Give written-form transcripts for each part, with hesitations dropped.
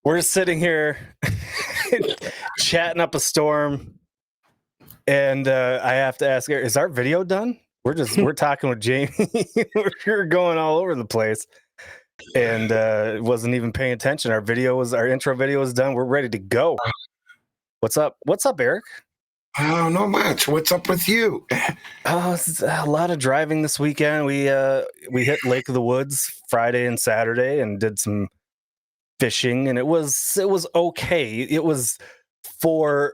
We're sitting here chatting up a storm, and I have to ask her, is our video done? We're talking with Jamie. We're going all over the place, and wasn't even paying attention. Our intro video was done. We're ready to go. What's up? What's up, Eric? Oh, not much. What's up with you? Oh, it's a lot of driving this weekend. We hit Lake of the Woods Friday and Saturday and did some fishing, and it was okay. It was, for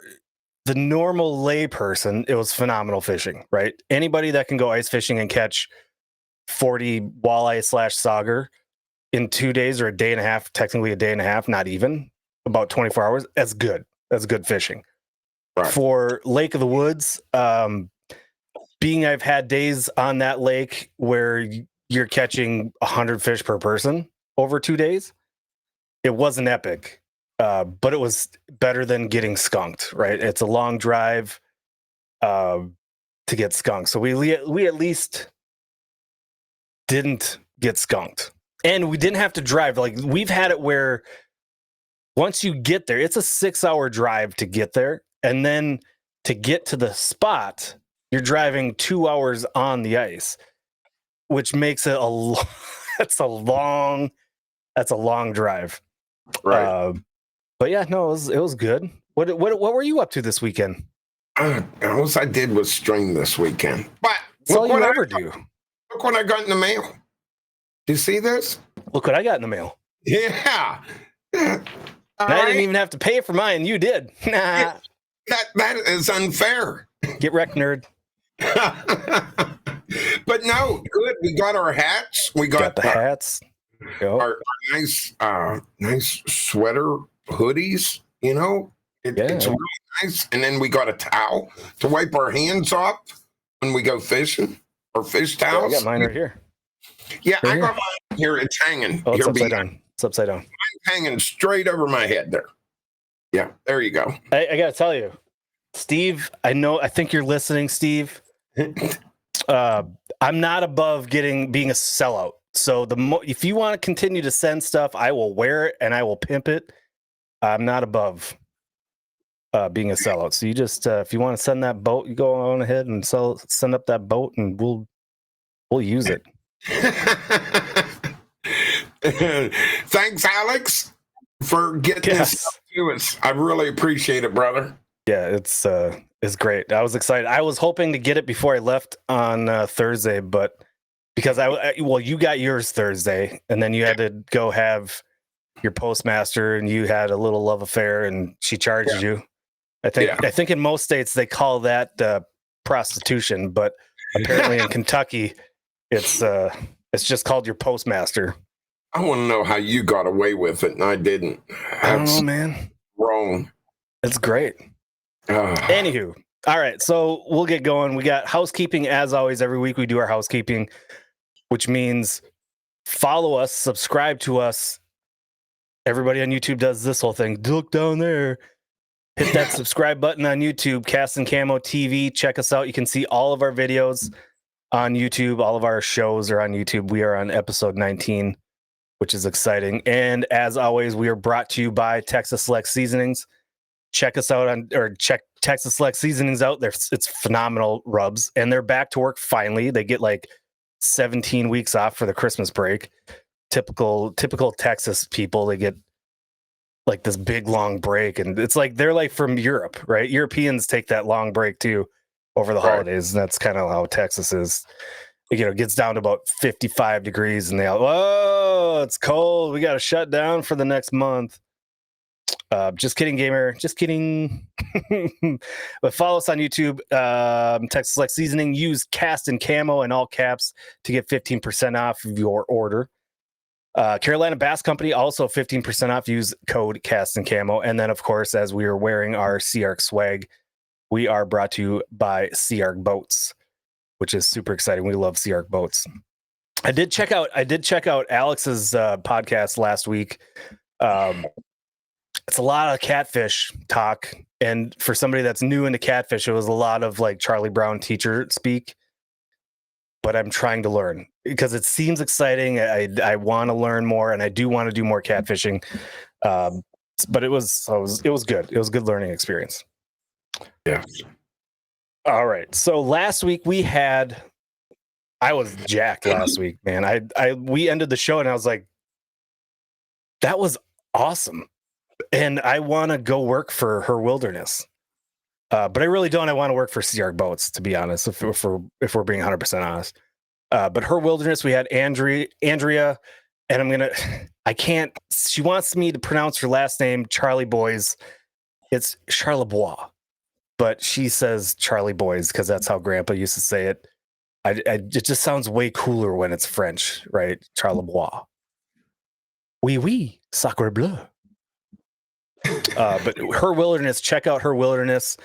the normal lay person, it was phenomenal fishing, right? Anybody that can go ice fishing and catch 40 walleye /sauger in 2 days or a day and a half, technically a day and a half, not even, about 24 hours, that's good. That's good fishing. Right. For Lake of the Woods, being I've had days on that lake where you're catching 100 fish per person over 2 days, it wasn't epic, but it was better than getting skunked, right? It's a long drive to get skunked. So we at least didn't get skunked. And we didn't have to drive. Like, we've had it where once you get there, it's a 6-hour drive to get there. And then to get to the spot, you're driving 2 hours on the ice, which makes it that's a long drive. Right. But yeah, no, it was good. What were you up to this weekend? All I did was string this weekend. But that's all you ever do. Look what I got in the mail. Do you see this? Look what I got in the mail. Yeah. I didn't even have to pay for mine. You did. Nah. That is unfair. Get wrecked, nerd. But no, good. We got our hats. We got the hats. Our nice sweater hoodies. You know, it's really nice. And then we got a towel to wipe our hands off when we go fishing, or fish towels. I got mine right here. Yeah, I got mine here. It's hanging. Oh, it's upside down. It's upside down. Mine's hanging straight over my head there. Yeah, there you go. I got to tell you, Steve, I think you're listening, Steve. I'm not above being a sellout. So if you want to continue to send stuff, I will wear it and I will pimp it. I'm not above being a sellout. So you just, if you want to send that boat, you go on ahead and send up that boat, and we'll use it. Thanks, Alex, for getting this stuff to us. I really appreciate it, brother. Yeah, it's great. I was excited. I was hoping to get it before I left on Thursday, but because you got yours Thursday, and then you had to go have your postmaster, and you had a little love affair, and she charged you. I think in most states they call that prostitution, but apparently in Kentucky it's just called your postmaster. I want to know how you got away with it and I didn't. I don't know, man. Wrong. It's great. Anywho, all right, so we'll get going. We got housekeeping as always. Every week we do our housekeeping, which means follow us, subscribe to us. Everybody on YouTube does this whole thing. Look down there. Hit that subscribe button on YouTube, Cast and Camo TV. Check us out. You can see all of our videos on YouTube. All of our shows are on YouTube. We are on episode 19, which is exciting. And as always, we are brought to you by Texas Select Seasonings. Check us out check Texas Select Seasonings out. It's phenomenal rubs, and they're back to work finally. They get like 17 weeks off for the Christmas break. Typical Texas people, they get like this big long break, and it's like they're like from Europe, right? Europeans take that long break too over the holidays, and that's kind of how Texas is. It gets down to about 55 degrees, and whoa, it's cold. We got to shut down for the next month. Just kidding, gamer. Just kidding. But follow us on YouTube, Texas Select Seasoning. Use Cast and Camo in all caps to get 15% off of your order. Carolina Bass Company, also 15% off. Use code Cast and Camo. And then, of course, as we are wearing our Sea Arc swag, we are brought to you by Sea Arc Boats, which is super exciting. We love Sea Arc Boats. I did check out Alex's podcast last week. It's a lot of catfish talk, and for somebody that's new into catfish, it was a lot of like Charlie Brown teacher speak. but I'm trying to learn because it seems exciting. I want to learn more, and I do want to do more catfishing. But it was good. It was a good learning experience. Yeah. All right. So last week I was jacked last week, man. We ended the show and I was like, that was awesome. And I want to go work for Her Wilderness. But I really don't. I want to work for Sea Arc Boats, to be honest, if we're being 100% honest. But Her Wilderness, we had Andrea, and she wants me to pronounce her last name, Charlie Boys. It's Charlebois, but she says Charlie Boys because that's how Grandpa used to say it. It just sounds way cooler when it's French, right? Charlebois. Oui, oui, sacre bleu. But Her Wilderness, check out Her Wilderness.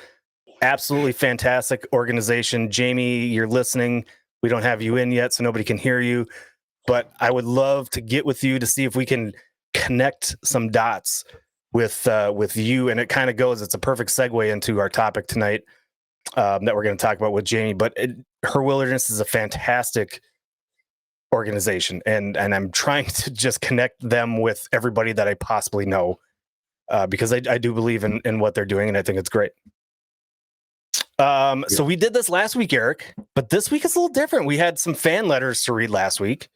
Absolutely fantastic organization. Jamie, you're listening. We don't have you in yet, so nobody can hear you. But I would love to get with you to see if we can connect some dots with you. And it kind of goes, it's a perfect segue into our topic tonight that we're going to talk about with Jamie. But Her Wilderness is a fantastic organization. And I'm trying to just connect them with everybody that I possibly know because I do believe in what they're doing. And I think it's great. So we did this last week, Eric, but this week is a little different. We had some fan letters to read last week.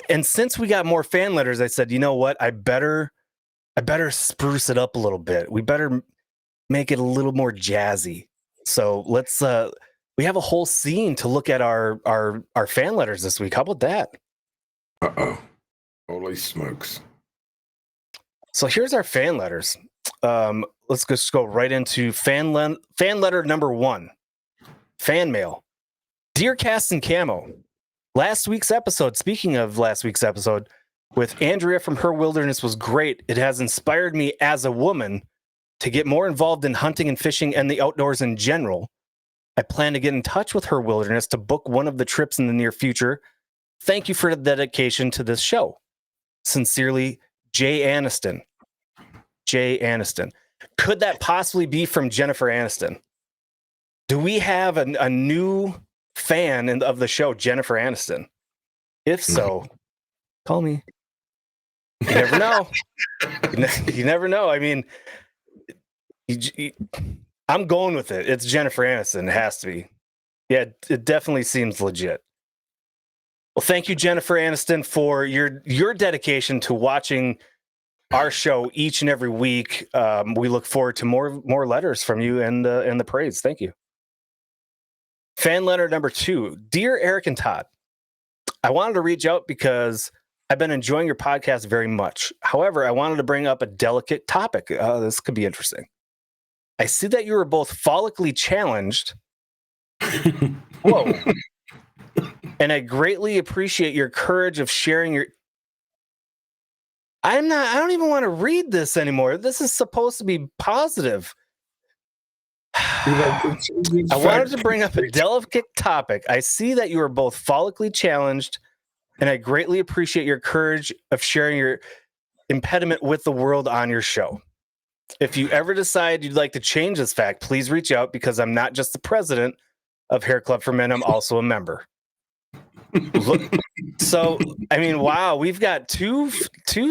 And since we got more fan letters, I said, you know what? I better spruce it up a little bit. We better make it a little more jazzy. So let's we have a whole scene to look at our fan letters this week. How about that? Holy smokes. So here's our fan letters. Let's just go right into fan letter number 1. Fan mail. Dear Cast and Camo, last week's episode, speaking of last week's episode, with Andrea from Her Wilderness was great. It has inspired me as a woman to get more involved in hunting and fishing and the outdoors in general. I plan to get in touch with Her Wilderness to book one of the trips in the near future. Thank you for the dedication to this show. Sincerely, Jay Aniston. Jay Aniston. Could that possibly be from Jennifer Aniston? Do we have a new fan of the show, Jennifer Aniston? If so, call me. You never know. You never know. I mean, I'm going with it. It's Jennifer Aniston. It has to be. Yeah, it definitely seems legit. Well, thank you, Jennifer Aniston, for your dedication to watching our show each and every week. We look forward to more letters from you and the praise. Thank you. Fan letter number 2. Dear Eric and Todd, I wanted to reach out because I've been enjoying your podcast very much. However, I wanted to bring up a delicate topic. This could be interesting. I see that you are both follically challenged. Whoa. And I greatly appreciate your courage of sharing your... I don't even want to read this anymore. This is supposed to be positive. I wanted to bring up a delicate topic. I see that you are both follically challenged, and I greatly appreciate your courage of sharing your impediment with the world on your show. If you ever decide you'd like to change this fact, please reach out because I'm not just the president of Hair Club for Men, I'm also a member. Look, so I mean, wow, we've got two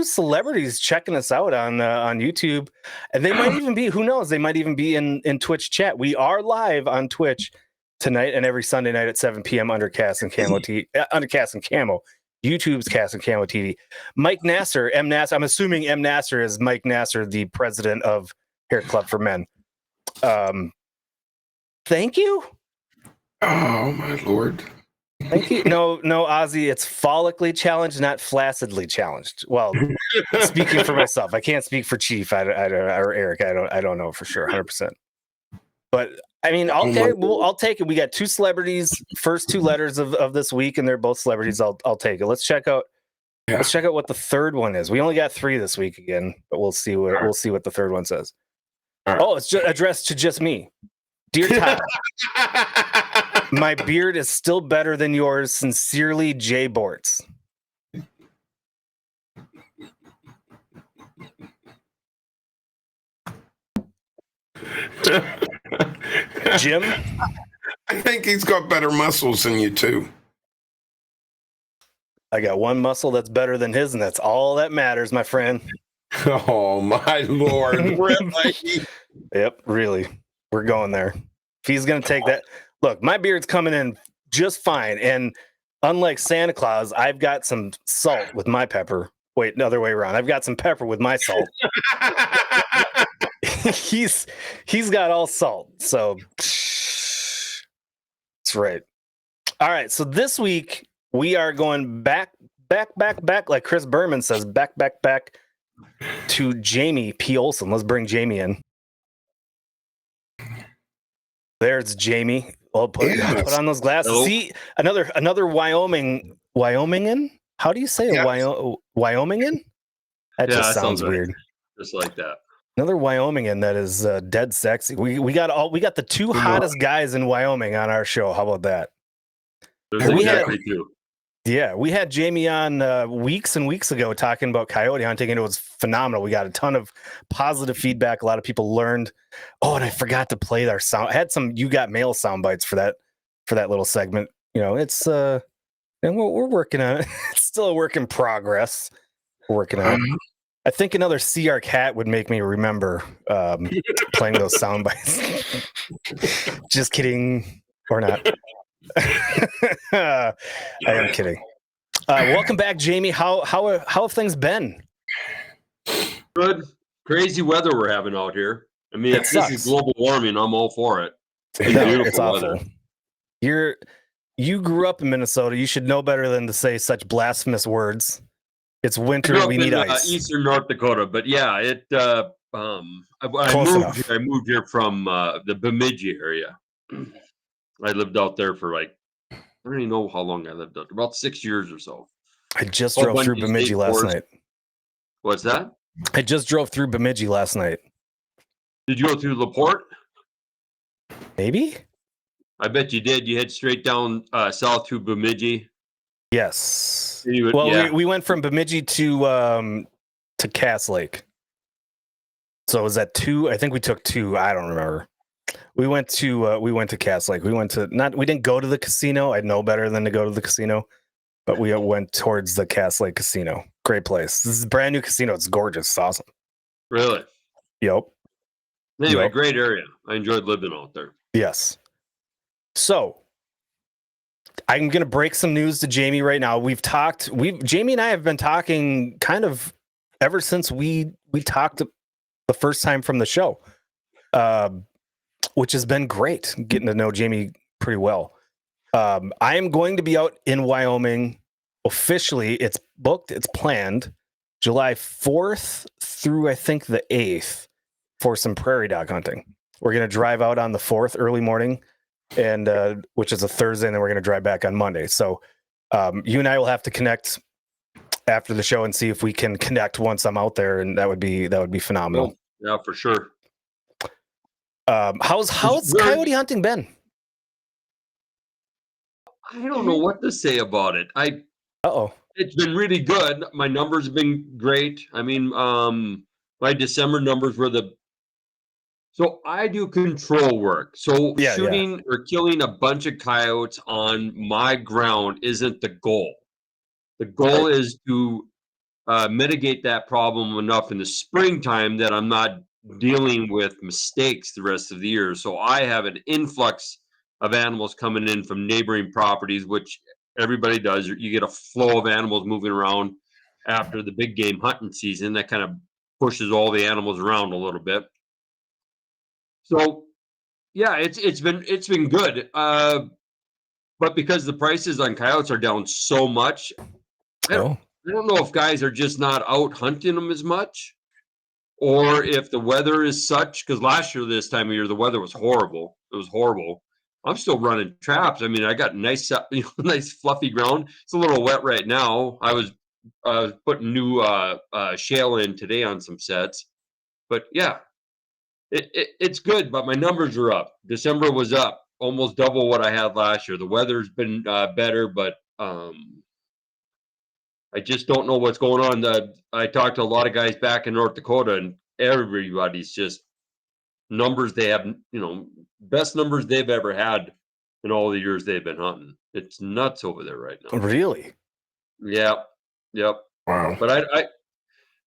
celebrities checking us out on YouTube, and they might even be, who knows, they might even be in Twitch chat. We are live on Twitch tonight and every Sunday night at 7 p.m. under Cast and Camo YouTube's Cast and Camo TV. Mike Nasser, M. Nasser. I'm assuming M. Nasser is Mike Nasser, the president of Hair Club for Men. Thank you. Oh my Lord. Thank you. No, Ozzy, it's follically challenged, not flaccidly challenged. Well, speaking for myself, I can't speak for Chief or Eric. I don't know for sure, 100%. But I mean, okay, I'll take it. We got 2 celebrities, first 2 letters of this week, and they're both celebrities. I'll take it. Let's check out. Yeah. Let's check out what the third one is. We only got 3 this week again, but we'll see what the third one says. Right. Oh, it's addressed to just me. Dear Todd, my beard is still better than yours. Sincerely, Jay Bortz. Jim? I think he's got better muscles than you too. I got one muscle that's better than his, and that's all that matters, my friend. Oh my Lord! Really? Yep, really. We're going there. If he's gonna take that, look, my beard's coming in just fine, and unlike Santa Claus, I've got some salt with my pepper. Wait, the other way around. I've got some pepper with my salt. he's got all salt. So that's right. All right. So this week we are going back, like Chris Berman says, back to Jamie P. Olson. Let's bring Jamie in. There's Jamie. Well, put on those glasses. Hello. See, another Wyomingan. How do you say Wyomingan? That just sounds weird. Right. Just like that. Another Wyomingan that is dead sexy. We got the two hottest guys in Wyoming on our show. How about that? We had Jamie on weeks and weeks ago talking about coyote hunting, and it was phenomenal. We got a ton of positive feedback. A lot of people learned. Oh, and I forgot to play our sound. I had some You Got Mail sound bites for that little segment. You know, it's and we're working on it. It's still a work in progress. We're working on it. I think another CR cat would make me remember playing those sound bites. Just kidding, or not. I am kidding. Welcome back, Jamie. How have things been? Good. Crazy weather we're having out here. I mean, if this is global warming, I'm all for it. It's awful. You grew up in Minnesota. You should know better than to say such blasphemous words. It's winter. We need ice. Eastern North Dakota, but yeah, I moved here from the Bemidji area. I lived out there for I don't even know how long I lived out there, about 6 years or so. I just drove through Bemidji last night. What's that? I just drove through Bemidji last night. Did you go through LaPorte? Maybe. I bet you did. You head straight down south to Bemidji. Yes. We went from Bemidji to Cass Lake. So was that 2? I think we took 2. I don't remember. We went to Cass Lake. We didn't go to the casino. I know better than to go to the casino, but we went towards the Cass Lake Casino. Great place. This is a brand new casino. It's gorgeous. It's awesome. Really? Yep. Anyway, great area. I enjoyed living out there. Yes. So I'm going to break some news to Jamie right now. Jamie and I have been talking kind of ever since we talked the first time from the show, which has been great, getting to know Jamie pretty well. I am going to be out in Wyoming. Officially, it's booked, it's planned, July 4th through, I think, the 8th for some prairie dog hunting. We're going to drive out on the 4th early morning, and which is a Thursday, and then we're going to drive back on Monday. So you and I will have to connect after the show and see if we can connect once I'm out there, and that would be phenomenal. Yeah, for sure. How's coyote hunting been? I don't know what to say about it. It's been really good. My numbers have been great. I mean, my December numbers were so I do control work. So shooting or killing a bunch of coyotes on my ground isn't the goal. The goal is to mitigate that problem enough in the springtime that I'm not dealing with mistakes the rest of the year. So I have an influx of animals coming in from neighboring properties, which everybody does. You get a flow of animals moving around after the big game hunting season. That kind of pushes all the animals around a little bit. So yeah, it's been good. But because the prices on coyotes are down so much, I don't know if guys are just not out hunting them as much, or if the weather is such. Because last year this time of year the weather was horrible. It was horrible. I'm still running traps. I mean, I got nice fluffy ground. It's a little wet right now. I was putting new shale in today on some sets, but yeah, it's good. But my numbers are up. December was up almost double what I had last year. The weather's been better, but I just don't know what's going on. I talked to a lot of guys back in North Dakota, and everybody's just numbers they have, best numbers they've ever had in all the years they've been hunting. It's nuts over there right now. Really? Yep. Wow. But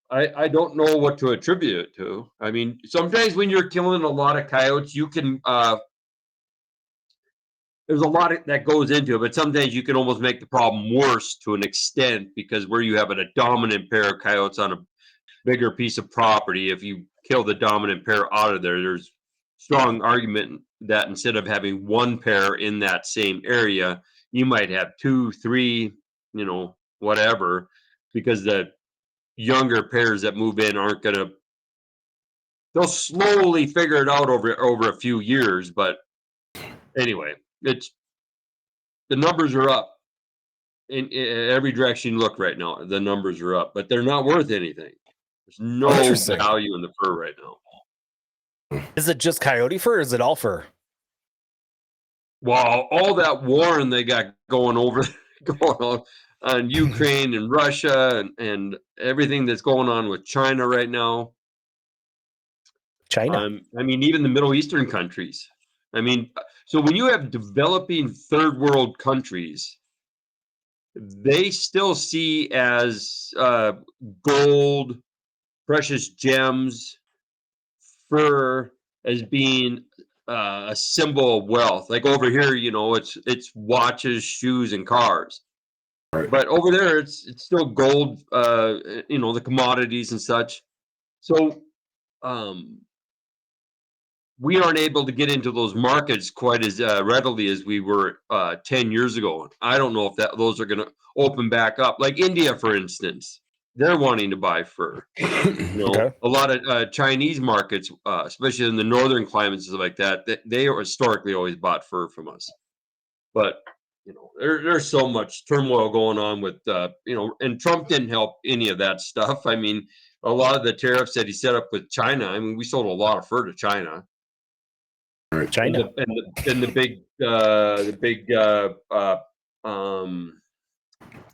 I don't know what to attribute it to. I mean, sometimes when you're killing a lot of coyotes, you can there's a lot that goes into it, but sometimes you can almost make the problem worse to an extent, because where you have a dominant pair of coyotes on a bigger piece of property, if you kill the dominant pair out of there, there's strong argument that instead of having one pair in that same area, you might have 2, 3, whatever, because the younger pairs that move in aren't going to, they'll slowly figure it out over a few years. But anyway, it's, the numbers are up in every direction you look right now. The numbers are up, but they're not worth anything. There's no value in the fur right now. Is it just coyote fur, or is it all fur? Well, all that warring they got going on Ukraine and Russia and everything that's going on with China right now. China. I mean, even the Middle Eastern countries. I mean, so when you have developing third world countries, they still see as gold, precious gems, fur as being a symbol of wealth. Like over here, it's watches, shoes, and cars. Right. But over there, it's still gold. The commodities and such. So, we aren't able to get into those markets quite as readily as we were 10 years ago. I don't know if those are going to open back up. Like India, for instance, they're wanting to buy fur. A lot of Chinese markets, especially in the northern climates and stuff like that, they are historically always bought fur from us. But there's so much turmoil going on with and Trump didn't help any of that stuff. I mean, a lot of the tariffs that he set up with China. I mean, we sold a lot of fur to China. China and the big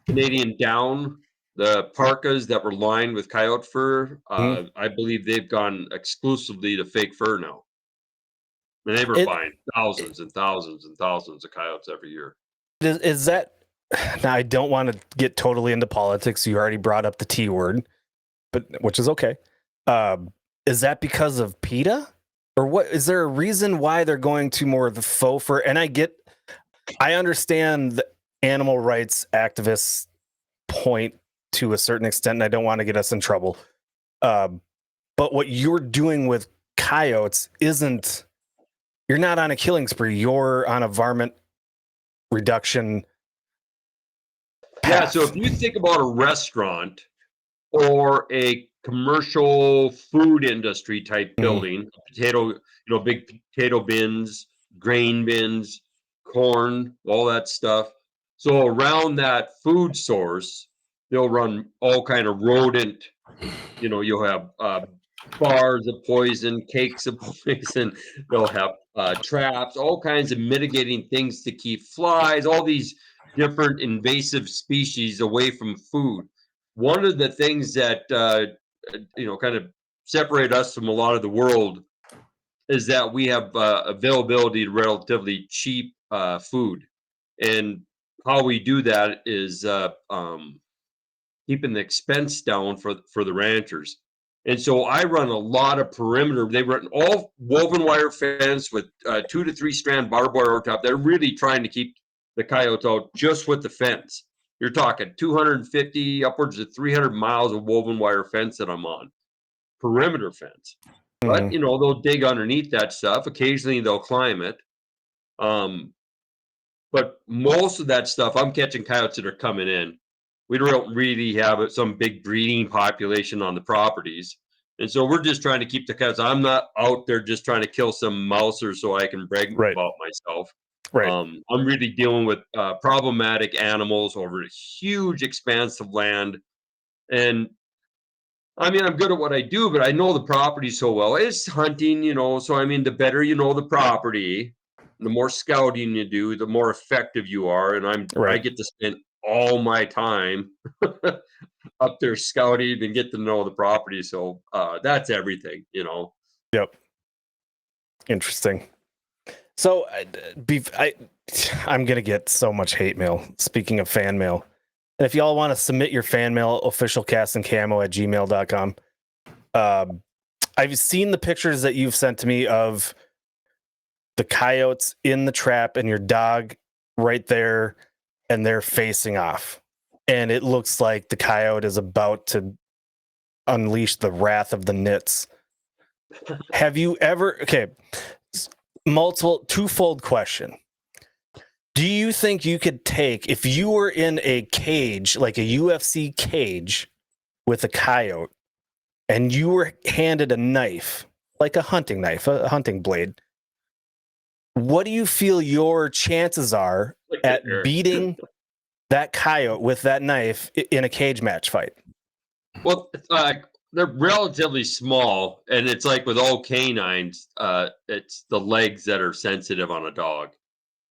Canadian down, the parkas that were lined with coyote fur. I believe they've gone exclusively to fake fur now. And they were buying thousands and thousands and thousands of coyotes every year. Is that, now I don't want to get totally into politics. You already brought up the T word, but which is okay. Is that because of PETA? Or what, is there a reason why they're going to more of the faux fur? And I understand the animal rights activists point to a certain extent, and I don't want to get us in trouble. But what you're doing with coyotes isn't, you're not on a killing spree. You're on a varmint reduction path. Yeah, so if you think about a restaurant or a commercial food industry type building, big potato bins, grain bins, corn, all that stuff. So around that food source, they'll run all kind of rodent, you'll have bars of poison, cakes of poison, they'll have traps, all kinds of mitigating things to keep flies, all these different invasive species away from food. One of the things that kind of separate us from a lot of the world is that we have availability to relatively cheap food, and how we do that is keeping the expense down for the ranchers. And so I run a lot of perimeter. They run all woven wire fence with 2 to 3 strand barbed wire over top. They're really trying to keep the coyotes out just with the fence. You're talking 250, upwards of 300 miles of woven wire fence that I'm on. Perimeter fence. But, they'll dig underneath that stuff. Occasionally they'll climb it. But most of that stuff, I'm catching coyotes that are coming in. We don't really have some big breeding population on the properties. And so we're just trying to keep the coyotes. I'm not out there just trying to kill some mouser so I can brag about myself. Right. I'm really dealing with problematic animals over a huge expanse of land. And I mean, I'm good at what I do, but I know the property so well. It's hunting, so I mean, the better you know the property, the more scouting you do, the more effective you are. And I get to spend all my time up there scouting and get to know the property. So that's everything, Yep. Interesting. So I'm going to get so much hate mail. Speaking of fan mail. And if y'all want to submit your fan mail, officialcastandcamo@gmail.com. I've seen the pictures that you've sent to me of the coyotes in the trap and your dog right there, and they're facing off. And it looks like the coyote is about to unleash the wrath of the nits. Have you ever, twofold question. Do you think you could take, if you were in a cage, like a UFC cage with a coyote, and you were handed a knife, like a hunting knife, a hunting blade, what do you feel your chances are at beating that coyote with that knife in a cage match fight? Well, they're relatively small, and it's like with all canines, it's the legs that are sensitive on a dog.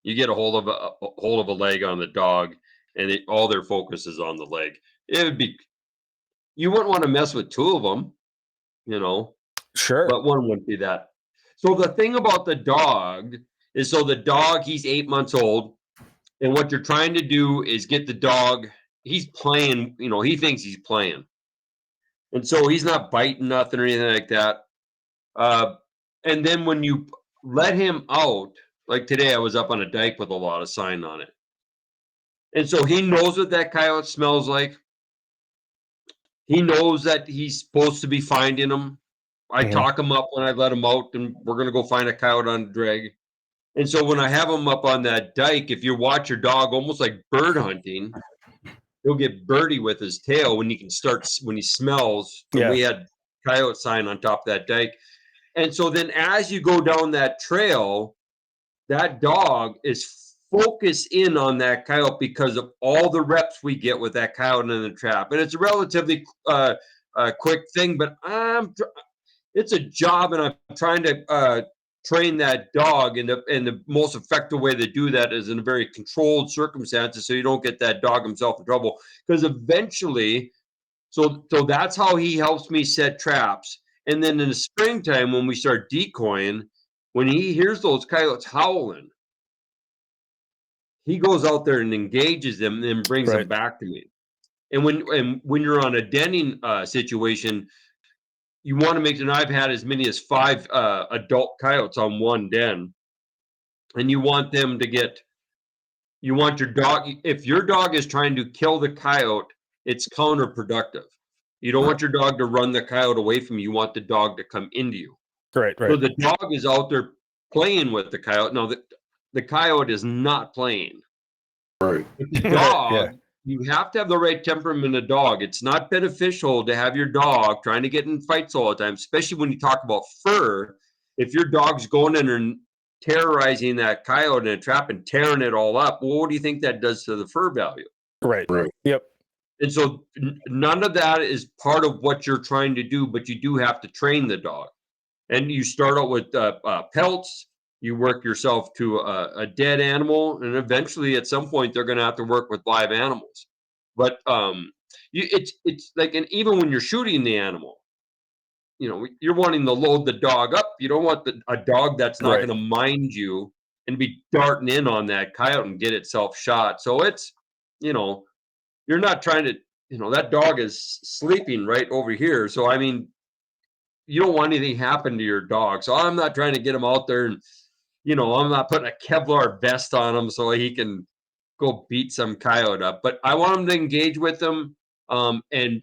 You get a hold of a leg on the dog, and all their focus is on the leg. You wouldn't want to mess with two of them, Sure, but one wouldn't be that. So the thing about the dog is, he's 8 months old, and what you're trying to do is get the dog. He's playing, he thinks he's playing, and so he's not biting nothing or anything like that. And then when you let him out, like today, I was up on a dike with a lot of sign on it. And so he knows what that coyote smells like. He knows that he's supposed to be finding them. I talk him up when I let him out, and we're going to go find a coyote on a drag. And so when I have him up on that dike, if you watch your dog almost like bird hunting, he'll get birdie with his tail when he smells. And we had coyote sign on top of that dike. And so then as you go down that trail, that dog is focused in on that coyote because of all the reps we get with that coyote in the trap. And it's a relatively quick thing, but it's a job, and I'm trying to train that dog. And the most effective way to do that is in a very controlled circumstances, so you don't get that dog himself in trouble. Because eventually, so that's how he helps me set traps. And then in the springtime, when we start decoying, when he hears those coyotes howling, he goes out there and engages them and then brings them back to me. And when you're on a denning situation, you want to make sure, and I've had as many as 5 adult coyotes on one den, and you want your dog, if your dog is trying to kill the coyote, it's counterproductive. You don't want your dog to run the coyote away from you. You want the dog to come into you. Right. So the dog is out there playing with the coyote. No, the coyote is not playing. Right. With the dog, you have to have the right temperament of dog. It's not beneficial to have your dog trying to get in fights all the time, especially when you talk about fur. If your dog's going in and terrorizing that coyote in a trap and tearing it all up, well, what do you think that does to the fur value? Right. Yep. And so none of that is part of what you're trying to do, but you do have to train the dog. And you start out with pelts. You work yourself to a dead animal, and eventually, at some point, they're going to have to work with live animals. But it's like, and even when you're shooting the animal, you're wanting to load the dog up. You don't want a dog that's not going to mind you and be darting in on that coyote and get itself shot. So it's, you're not trying to, that dog is sleeping right over here. So, I mean, you don't want anything happen to your dog. So I'm not trying to get him out there and, I'm not putting a Kevlar vest on him so he can go beat some coyote up. But I want him to engage with them and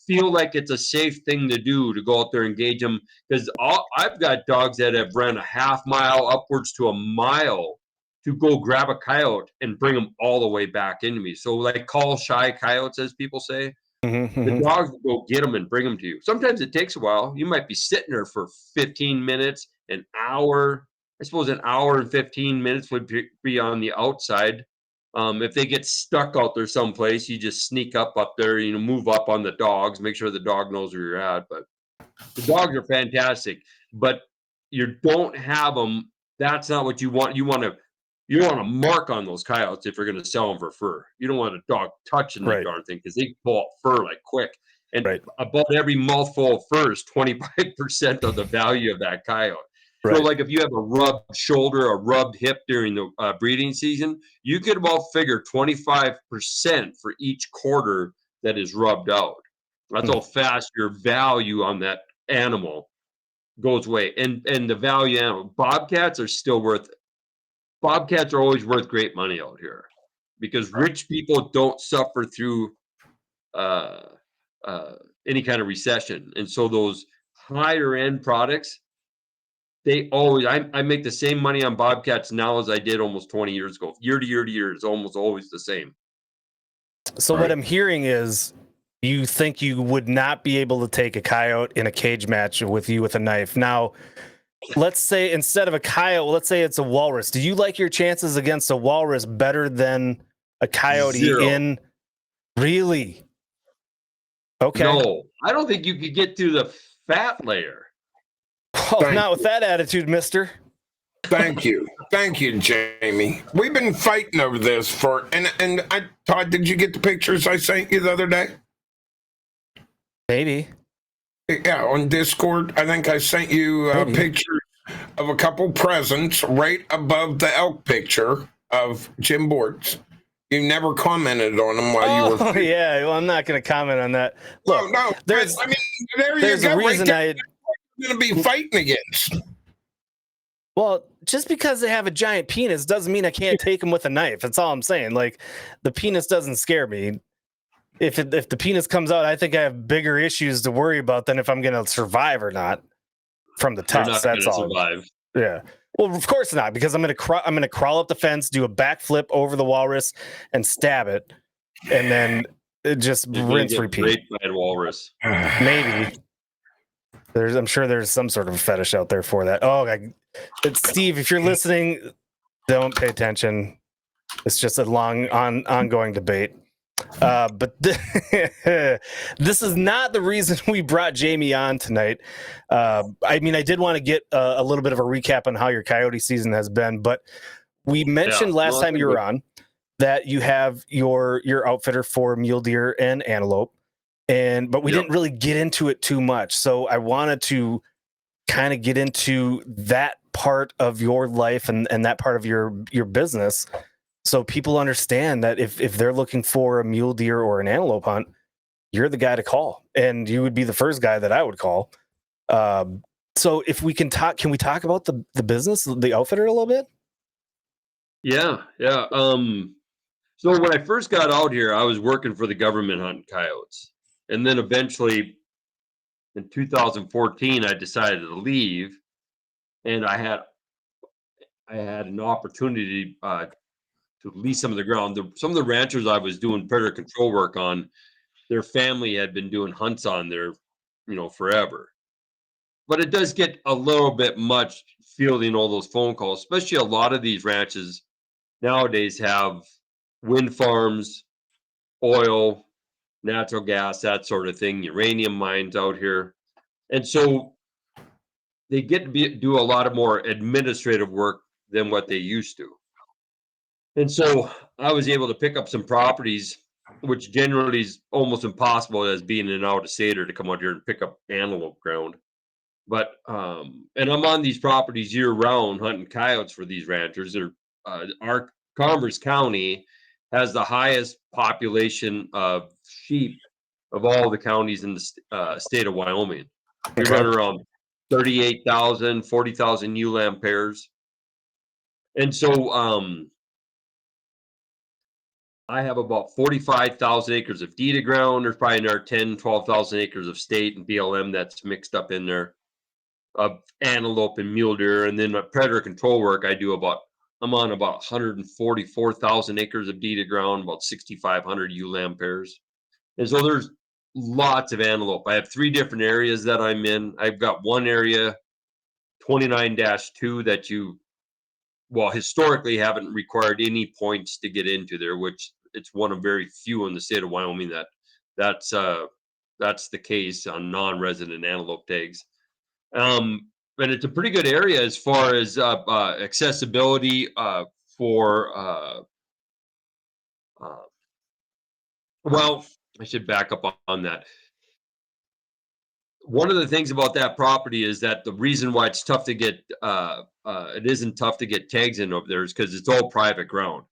feel like it's a safe thing to do, to go out there and engage them. Because I've got dogs that have run a half mile upwards to a mile to go grab a coyote and bring them all the way back into me. So like call shy coyotes, as people say. The dogs will go get them and bring them to you. Sometimes it takes a while. You might be sitting there for 15 minutes, an hour. I suppose an hour and 15 minutes would be on the outside. If they get stuck out there someplace, you just sneak up there, move up on the dogs, make sure the dog knows where you're at. But the dogs are fantastic, but you don't have them. That's not what you want. You want to mark on those coyotes if you're going to sell them for fur. You don't want a dog touching the darn thing because they pull out fur like quick. And about every mouthful of fur is 25% of the value of that coyote. So, like if you have a rubbed shoulder, a rubbed hip during the breeding season, you could about figure 25% for each quarter that is rubbed out. That's how fast your value on that animal goes away. And the value animal, bobcats are still worth. Bobcats are always worth great money out here because rich people don't suffer through uh, any kind of recession, and so those higher end products, they always. I make the same money on bobcats now as I did almost 20 years ago. Year to year to year, it's almost always the same. So what I'm hearing is you think you would not be able to take a coyote in a cage match with you with a knife. Now, let's say instead of a coyote, let's say it's a walrus. Do you like your chances against a walrus better than a coyote 0. in? Really? Okay. No, I don't think you could get through the fat layer. Well, not with that attitude, mister. Thank you, Jamie. We've been fighting over this Todd, did you get the pictures I sent you the other day? Maybe. Yeah, on Discord. I think I sent you pictures of a couple presents right above the elk picture of Jim Bortz. You never commented on them while you were. Oh yeah, well, I'm not going to comment on that. Look, no. There's a reason right you're going to be fighting against. Well, just because they have a giant penis doesn't mean I can't take them with a knife. That's all I'm saying. Like, the penis doesn't scare me. If the penis comes out, I think I have bigger issues to worry about than if I'm going to survive or not from the tusk. That's all. Survive. Yeah. Well, of course not, because I'm going to crawl up the fence, do a backflip over the walrus, and stab it, and then it just rinse repeat. Raped by a walrus. Maybe. I'm sure there's some sort of fetish out there for that. Oh, it's Steve. If you're listening, don't pay attention. It's just a long, ongoing debate. But this is not the reason we brought Jamie on tonight. I mean, I did want to get a little bit of a recap on how your coyote season has been, but we mentioned last time you were on that you have your outfitter for mule deer and antelope. But we didn't really get into it too much. So I wanted to kind of get into that part of your life and that part of your business, so people understand that if they're looking for a mule deer or an antelope hunt, you're the guy to call, and you would be the first guy that I would call. So if we can we talk about the business, the outfitter, a little bit? Yeah. So when I first got out here, I was working for the government hunting coyotes. And then eventually in 2014, I decided to leave, and I had an opportunity to lease some of the ground. Some of the ranchers I was doing predator control work on, their family had been doing hunts on there, forever. But it does get a little bit much fielding all those phone calls, especially a lot of these ranches nowadays have wind farms, oil, natural gas, that sort of thing, uranium mines out here. And so they get to do a lot of more administrative work than what they used to. And so I was able to pick up some properties, which generally is almost impossible as being an out-of-stater to come out here and pick up antelope ground. But and I'm on these properties year-round hunting coyotes for these ranchers. Our Commerce County has the highest population of sheep of all the counties in the state of Wyoming. We run around 38,000, 40,000 ewe lamb pairs. And so I have about 45,000 acres of deed ground. There's probably another 10, 12,000 acres of state and BLM that's mixed up in there, of antelope and mule deer. And then my predator control work, I'm on about 144,000 acres of deed ground, about 6,500 ewe lamb pairs. And so there's lots of antelope. I have 3 different areas that I'm in. I've got one area, 29-2, that historically haven't required any points to get into there, which it's one of very few in the state of Wyoming that's the case on non-resident antelope tags. But it's a pretty good area as far as accessibility for well, I should back up on that. one of the things about that property is that the reason why it's tough to get it isn't tough to get tags in over there is because it's all private ground.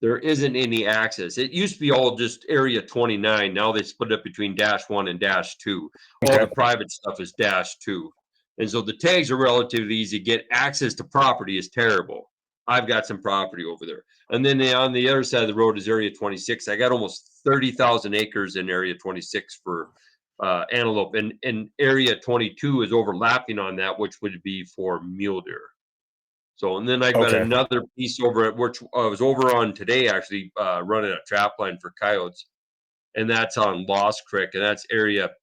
There isn't any access. It used to be all just area 29. Now they split it between -1 and -2. All the private stuff is -2. And so the tags are relatively easy. Get access to property is terrible. I've got some property over there. And then on the other side of the road is area 26. I got almost 30,000 acres in area 26 for antelope. And area 22 is overlapping on that, which would be for mule deer. So, and then I've got another piece over at which I was over on today, actually running a trap line for coyotes, and that's on Lost Creek, and that's area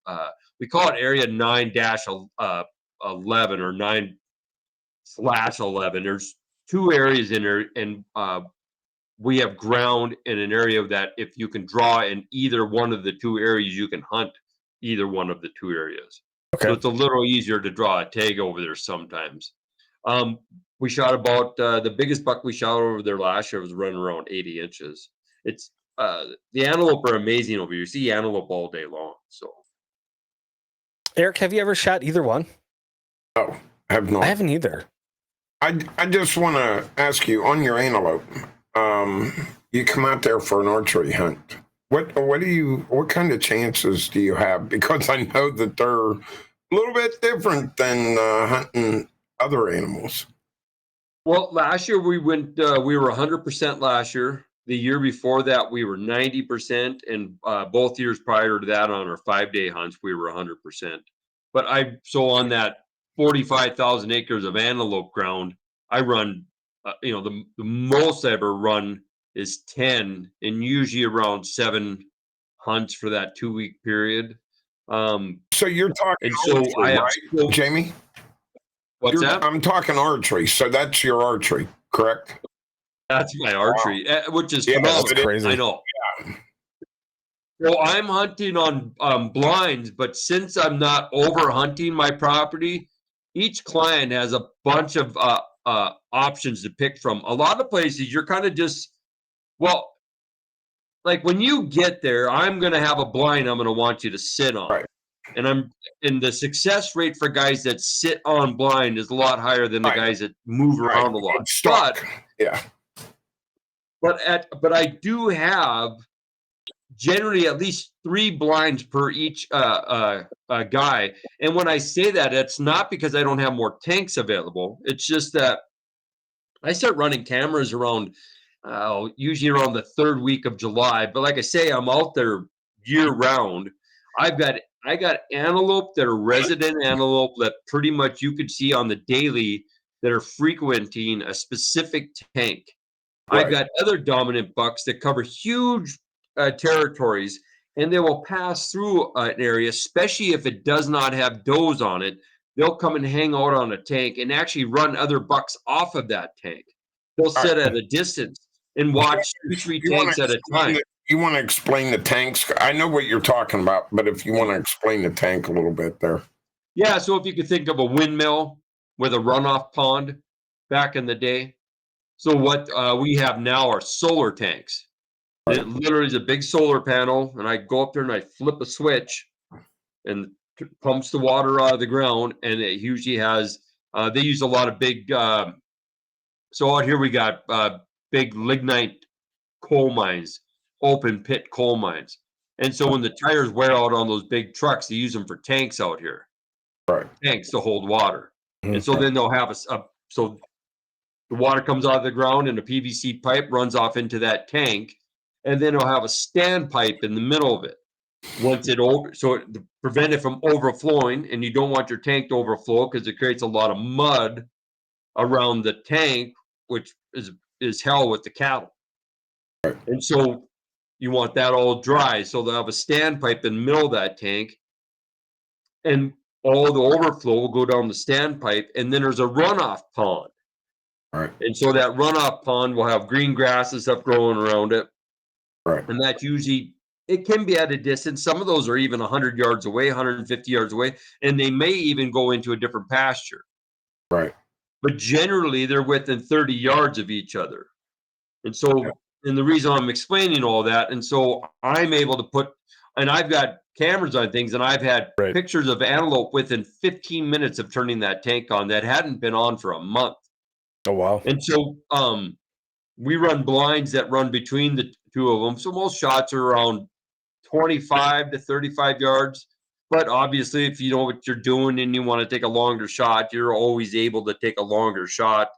we call it area 9-11 or 9/11. There's 2 areas in there, and we have ground in an area that if you can draw in either one of the 2 areas, you can hunt either one of the 2 areas. So it's a little easier to draw a tag over there sometimes. We shot about the biggest buck we shot over there last year was running around 80 inches. It's the antelope are amazing over here. You see antelope all day long. So, Eric, have you ever shot either one? No, I have not. I haven't either. I just want to ask you on your antelope. You come out there for an archery hunt. What kind of chances do you have? Because I know that they're a little bit different than hunting other animals. Well, last year we went. We were 100% last year. The year before that, we were 90%, and both years prior to that, on our 5-day hunts, we were 100%. But on that 45,000 acres of antelope ground, I run. The most I ever run is 10, and usually around 7 hunts for that 2-week period. So you're talking archery, right, Jamie? What's that? I'm talking archery, so that's your archery, correct? That's my archery, which is phenomenal. That's crazy. I know. Yeah. Well, I'm hunting on blinds, but since I'm not over hunting my property, each client has a bunch of options to pick from. A lot of places you're kind of just, well, like when you get there, I'm going to have a blind I'm going to want you to sit on. Right. And the success rate for guys that sit on blind is a lot higher than the guys that move around a lot. But I do have generally at least 3 blinds per each guy. And when I say that, it's not because I don't have more tanks available. It's just that I start running cameras around usually around the 3rd week of July. But like I say, I'm out there year round. I got antelope that are resident antelope that pretty much you could see on the daily that are frequenting a specific tank. Right. I've got other dominant bucks that cover huge territories, and they will pass through an area, especially if it does not have does on it. They'll come and hang out on a tank and actually run other bucks off of that tank. They'll sit at a distance and watch 2-3 tanks at a time. You want to explain the tanks? I know what you're talking about, but if you want to explain the tank a little bit there. Yeah, so if you could think of a windmill with a runoff pond back in the day. So what we have now are solar tanks. Right. It literally is a big solar panel, and I go up there and I flip a switch, and pumps the water out of the ground, and it usually has, they use a lot of big, so out here we got big lignite coal mines, open pit coal mines. And so when the tires wear out on those big trucks, they use them for tanks out here. Right. Tanks to hold water. Mm-hmm. And so then they'll have so the water comes out of the ground and a PVC pipe runs off into that tank, and then it'll have a standpipe in the middle of it. Once it to prevent it from overflowing, and you don't want your tank to overflow because it creates a lot of mud around the tank, which is hell with the cattle. Right. And so you want that all dry. So they'll have a standpipe in the middle of that tank, and all the overflow will go down the standpipe, and then there's a runoff pond. Right. And so that runoff pond will have green grass and stuff growing around it. Right. And that's usually, it can be at a distance. Some of those are even 100 yards away, 150 yards away, and they may even go into a different pasture. Right. But generally, they're within 30 yards of each other. And so, and the reason I'm explaining all that, and so I'm able to put and I've got cameras on things, and I've had pictures of antelope within 15 minutes of turning that tank on that hadn't been on for a month. Oh, wow. And so we run blinds that run between the two of them. So most shots are around 25 to 35 yards. But obviously, if you know what you're doing and you want to take a longer shot, you're always able to take a longer shot.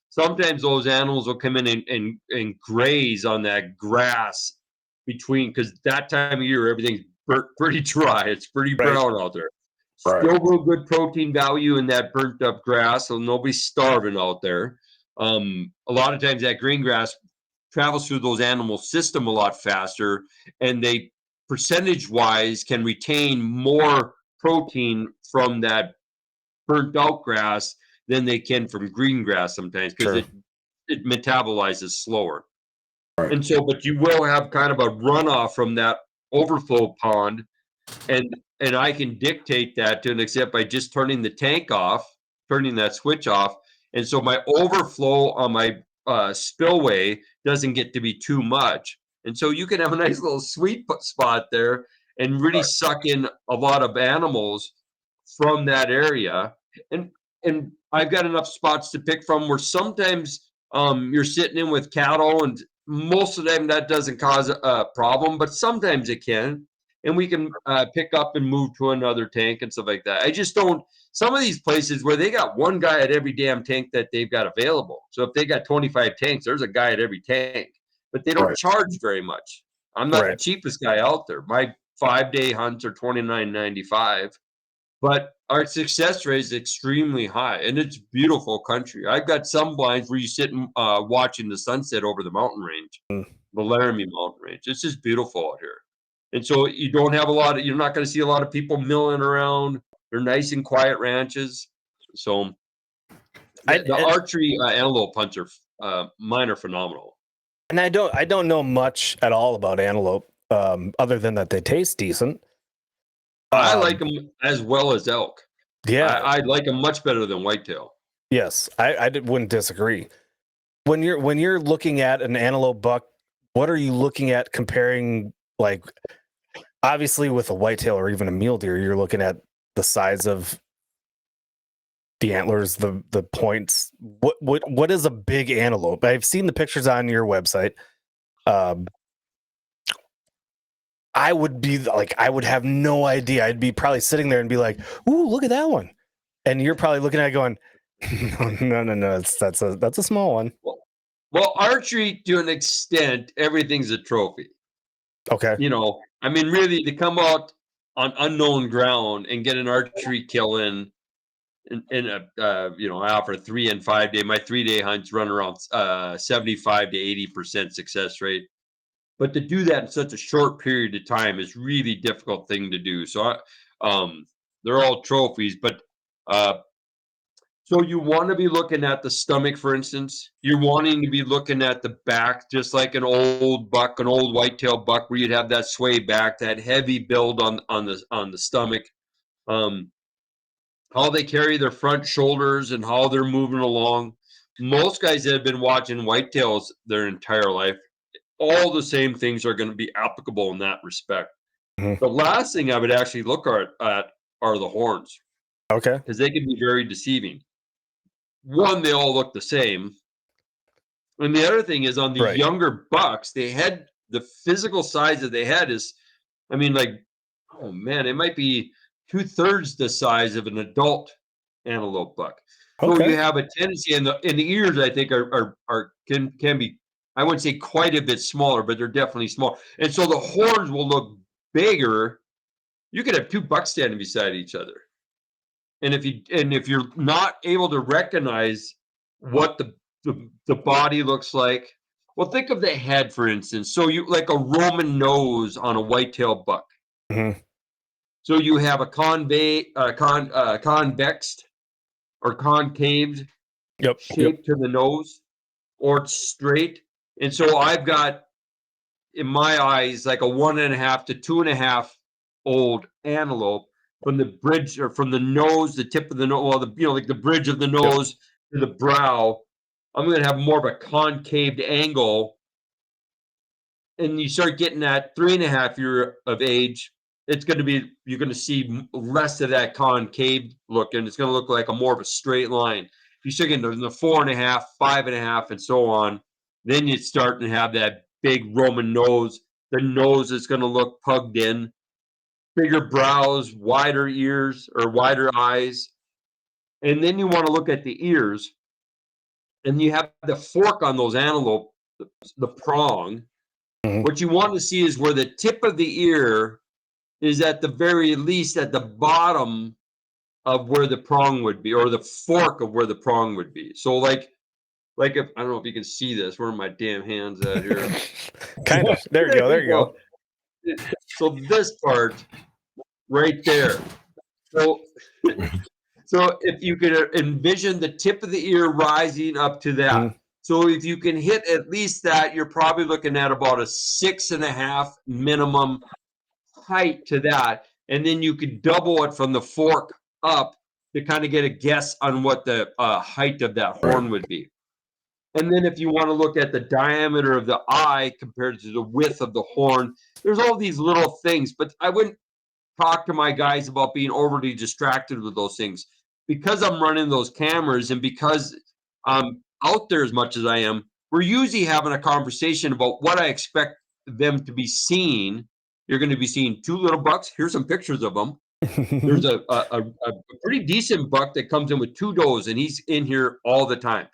Sometimes those animals will come in and graze on that grass between, because that time of year, everything's pretty dry. It's pretty brown out there. Still real good protein value in that burnt up grass, so nobody's starving out there. A lot of times that green grass travels through those animals' system a lot faster, and they percentage-wise can retain more protein from that burnt out grass than they can from green grass sometimes, because it metabolizes slower. And so, but you will have kind of a runoff from that overflow pond, and I can dictate that to an extent by just turning the tank off, turning that switch off, and so my overflow on my spillway doesn't get to be too much. And so you can have a nice little sweet spot there and really suck in a lot of animals from that area. And I've got enough spots to pick from where sometimes you're sitting in with cattle, and most of the time that doesn't cause a problem, but sometimes it can. And we can pick up and move to another tank and stuff like that. I just don't, some of these places where they got one guy at every damn tank that they've got available. So if they got 25 tanks, there's a guy at every tank, but they don't charge very much. I'm not the cheapest guy out there. My 5-day hunts are $29.95, but our success rate is extremely high, and it's beautiful country. I've got some blinds where you sit and watching the sunset over the mountain range, the Laramie mountain range. It's just beautiful out here. And so you don't have you're not going to see a lot of people milling around. They're nice and quiet ranches. So the archery antelope hunts are mine are phenomenal. And I don't know much at all about antelope, other than that they taste decent. I like them as well as elk. Yeah, I like them much better than whitetail. Yes, I wouldn't disagree. When you're looking at an antelope buck, what are you looking at comparing? Like, obviously, with a whitetail or even a mule deer, you're looking at the size of the antlers, the points. What is a big antelope? I've seen the pictures on your website. I would have no idea. I'd be probably sitting there and be like, "Ooh, look at that one," and you're probably looking at it going, "No, that's a small one." Well, archery to an extent, everything's a trophy. Okay. I mean, really, to come out on unknown ground and get an archery kill in after 3 and 5 day, my 3-day hunts run around 75 to 80% success rate. But to do that in such a short period of time is really difficult thing to do. So they're all trophies, but so you want to be looking at the stomach, for instance. You're wanting to be looking at the back, just like an old buck, an old whitetail buck, where you'd have that sway back, that heavy build on the stomach. How they carry their front shoulders and how they're moving along. Most guys that have been watching whitetails their entire life, all the same things are going to be applicable in that respect. Mm-hmm. The last thing I would actually look at are the horns. Okay. Because they can be very deceiving. One, they all look the same. And the other thing is on the younger bucks, the physical size of the head is, I mean, like, oh man, it might be 2/3 the size of an adult antelope buck. So you have a tendency, and the ears, I think, can be, I wouldn't say quite a bit smaller, but they're definitely small. And so the horns will look bigger. You could have two bucks standing beside each other. And if you're not able to recognize what the body looks like, well, think of the head, for instance. So you like a Roman nose on a whitetail buck. Mm-hmm. So you have a convexed or concaved shape to the nose, or it's straight. And so I've got, in my eyes, like a 1.5 to 2.5 old antelope from the bridge, or from the nose, the tip of the nose, like the bridge of the nose to the brow. I'm going to have more of a concaved angle and you start getting that 3.5 year of age, it's going to be, you're going to see less of that concave look, and it's going to look like a more of a straight line. If you start getting the 4.5, 5.5, and so on, then you start to have that big Roman nose. The nose is going to look pugged in, bigger brows, wider ears or wider eyes. And then you want to look at the ears, and you have the fork on those antelope, the prong. What you want to see is where the tip of the ear is at the very least at the bottom of where the prong would be, or the fork of where the prong would be. So like if, I don't know if you can see this, where are my damn hands at here? Kind of. There you go. There you go. So this part right there. So if you could envision the tip of the ear rising up to that. So if you can hit at least that, you're probably looking at about a 6.5 minimum height to that. And then you could double it from the fork up to kind of get a guess on what the height of that horn would be. And then if you want to look at the diameter of the eye compared to the width of the horn, there's all these little things, but I wouldn't talk to my guys about being overly distracted with those things. Because I'm running those cameras and because I'm out there as much as I am, we're usually having a conversation about what I expect them to be seeing. You're going to be seeing 2 little bucks. Here's some pictures of them. There's a pretty decent buck that comes in with 2 does, and he's in here all the time.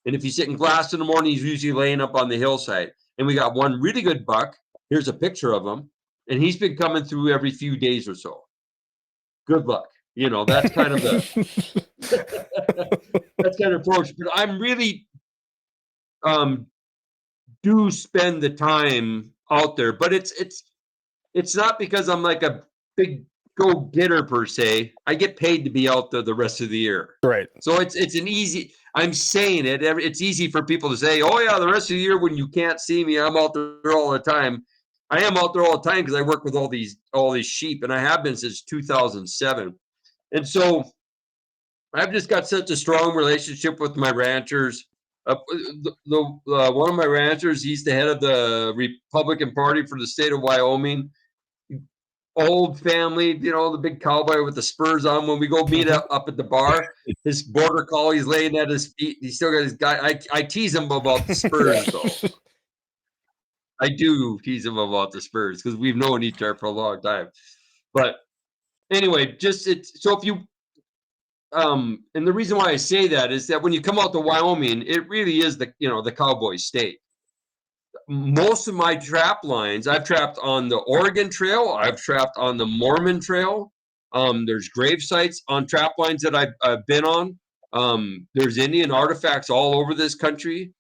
And if he's sitting glass in the morning, he's usually laying up on the hillside. And we got one really good buck. Here's a picture of him. And he's been coming through every few days or so. Good luck. You know, that's kind of the that's kind of approach. But I'm really do spend the time out there. But it's not because I'm like a big go-getter per se. I get paid to be out there the rest of the year. Right. So it's an easy, I'm saying it, it's easy for people to say, oh yeah, the rest of the year when you can't see me, I'm out there all the time. I am out there all the time because I work with all these sheep, and I have been since 2007. And so I've just got such a strong relationship with my ranchers. One of my ranchers, he's the head of the Republican Party for the state of Wyoming. Old family, you know, the big cowboy with the spurs on. When we go meet up at the bar, his border collie's laying at his feet. He's still got his guy. I tease him about the spurs, though. I do tease him about the spurs because we've known each other for a long time. But anyway, so if you and the reason why I say that is that when you come out to Wyoming, it really is the cowboy state. Most of my trap lines, I've trapped on the Oregon Trail. I've trapped on the Mormon Trail. There's grave sites on trap lines that I've been on. There's Indian artifacts all over this country.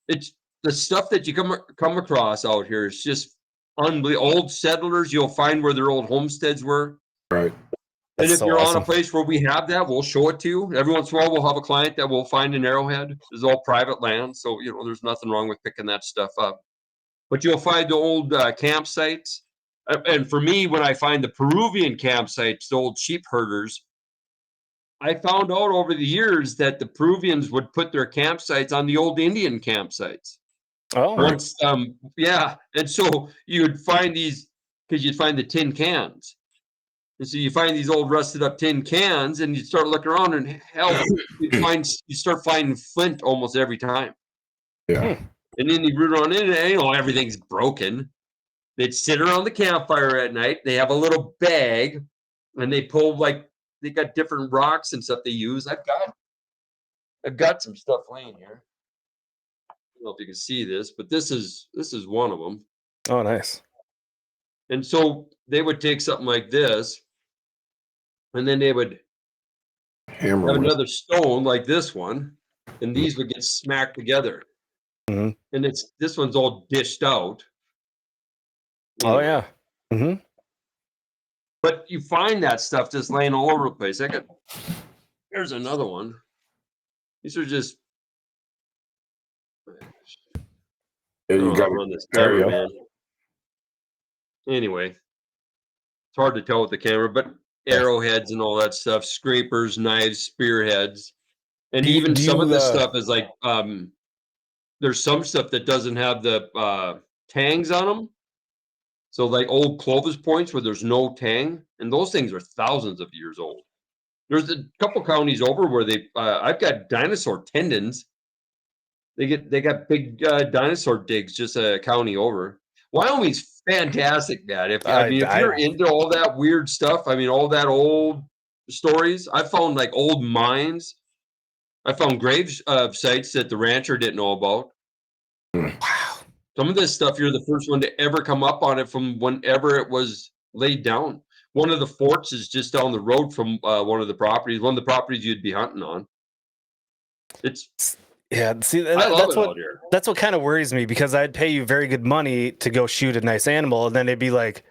It's the stuff that you come across out here is just unbelievable. Old settlers, you'll find where their old homesteads were. Right. And if you're on a place where we have that, we'll show it to you. Every once in a while, we'll have a client that will find an arrowhead. This is all private land, so there's nothing wrong with picking that stuff up. But you'll find the old campsites. And for me, when I find the Peruvian campsites, the old sheep herders, I found out over the years that the Peruvians would put their campsites on the old Indian campsites. Oh, once, yeah. And so you'd find these, because you'd find the tin cans. And so you find these old rusted up tin cans, and you start looking around, and hell, you start finding flint almost every time. Yeah. And then you root on in, and everything's broken. They'd sit around the campfire at night. They have a little bag, and they pull they got different rocks and stuff they use. I've got some stuff laying here. I don't know if you can see this, but this is one of them. Oh, nice. And so they would take something like this, and then they would have another stone like this one, and these would get smacked together. Mm-hmm. And this one's all dished out. Oh yeah. Mm-hmm. But you find that stuff just laying all over the place. Here's another one. These are just. Yeah, you got to run this camera, man. Anyway, it's hard to tell with the camera, but arrowheads and all that stuff, scrapers, knives, spearheads, and even some of this stuff is like there's some stuff that doesn't have the tangs on them. So like old Clovis points where there's no tang, and those things are thousands of years old. There's a couple counties over where I've got dinosaur tendons. They got big dinosaur digs just a county over. Wyoming's fantastic, man. If you're into all that weird stuff, all that old stories. I found like old mines. I found grave sites that the rancher didn't know about. Wow. Some of this stuff, you're the first one to ever come up on it from whenever it was laid down. One of the forts is just down the road from one of the properties you'd be hunting on. See, I love it out here. That's what kind of worries me, because I'd pay you very good money to go shoot a nice animal, and then it'd be like,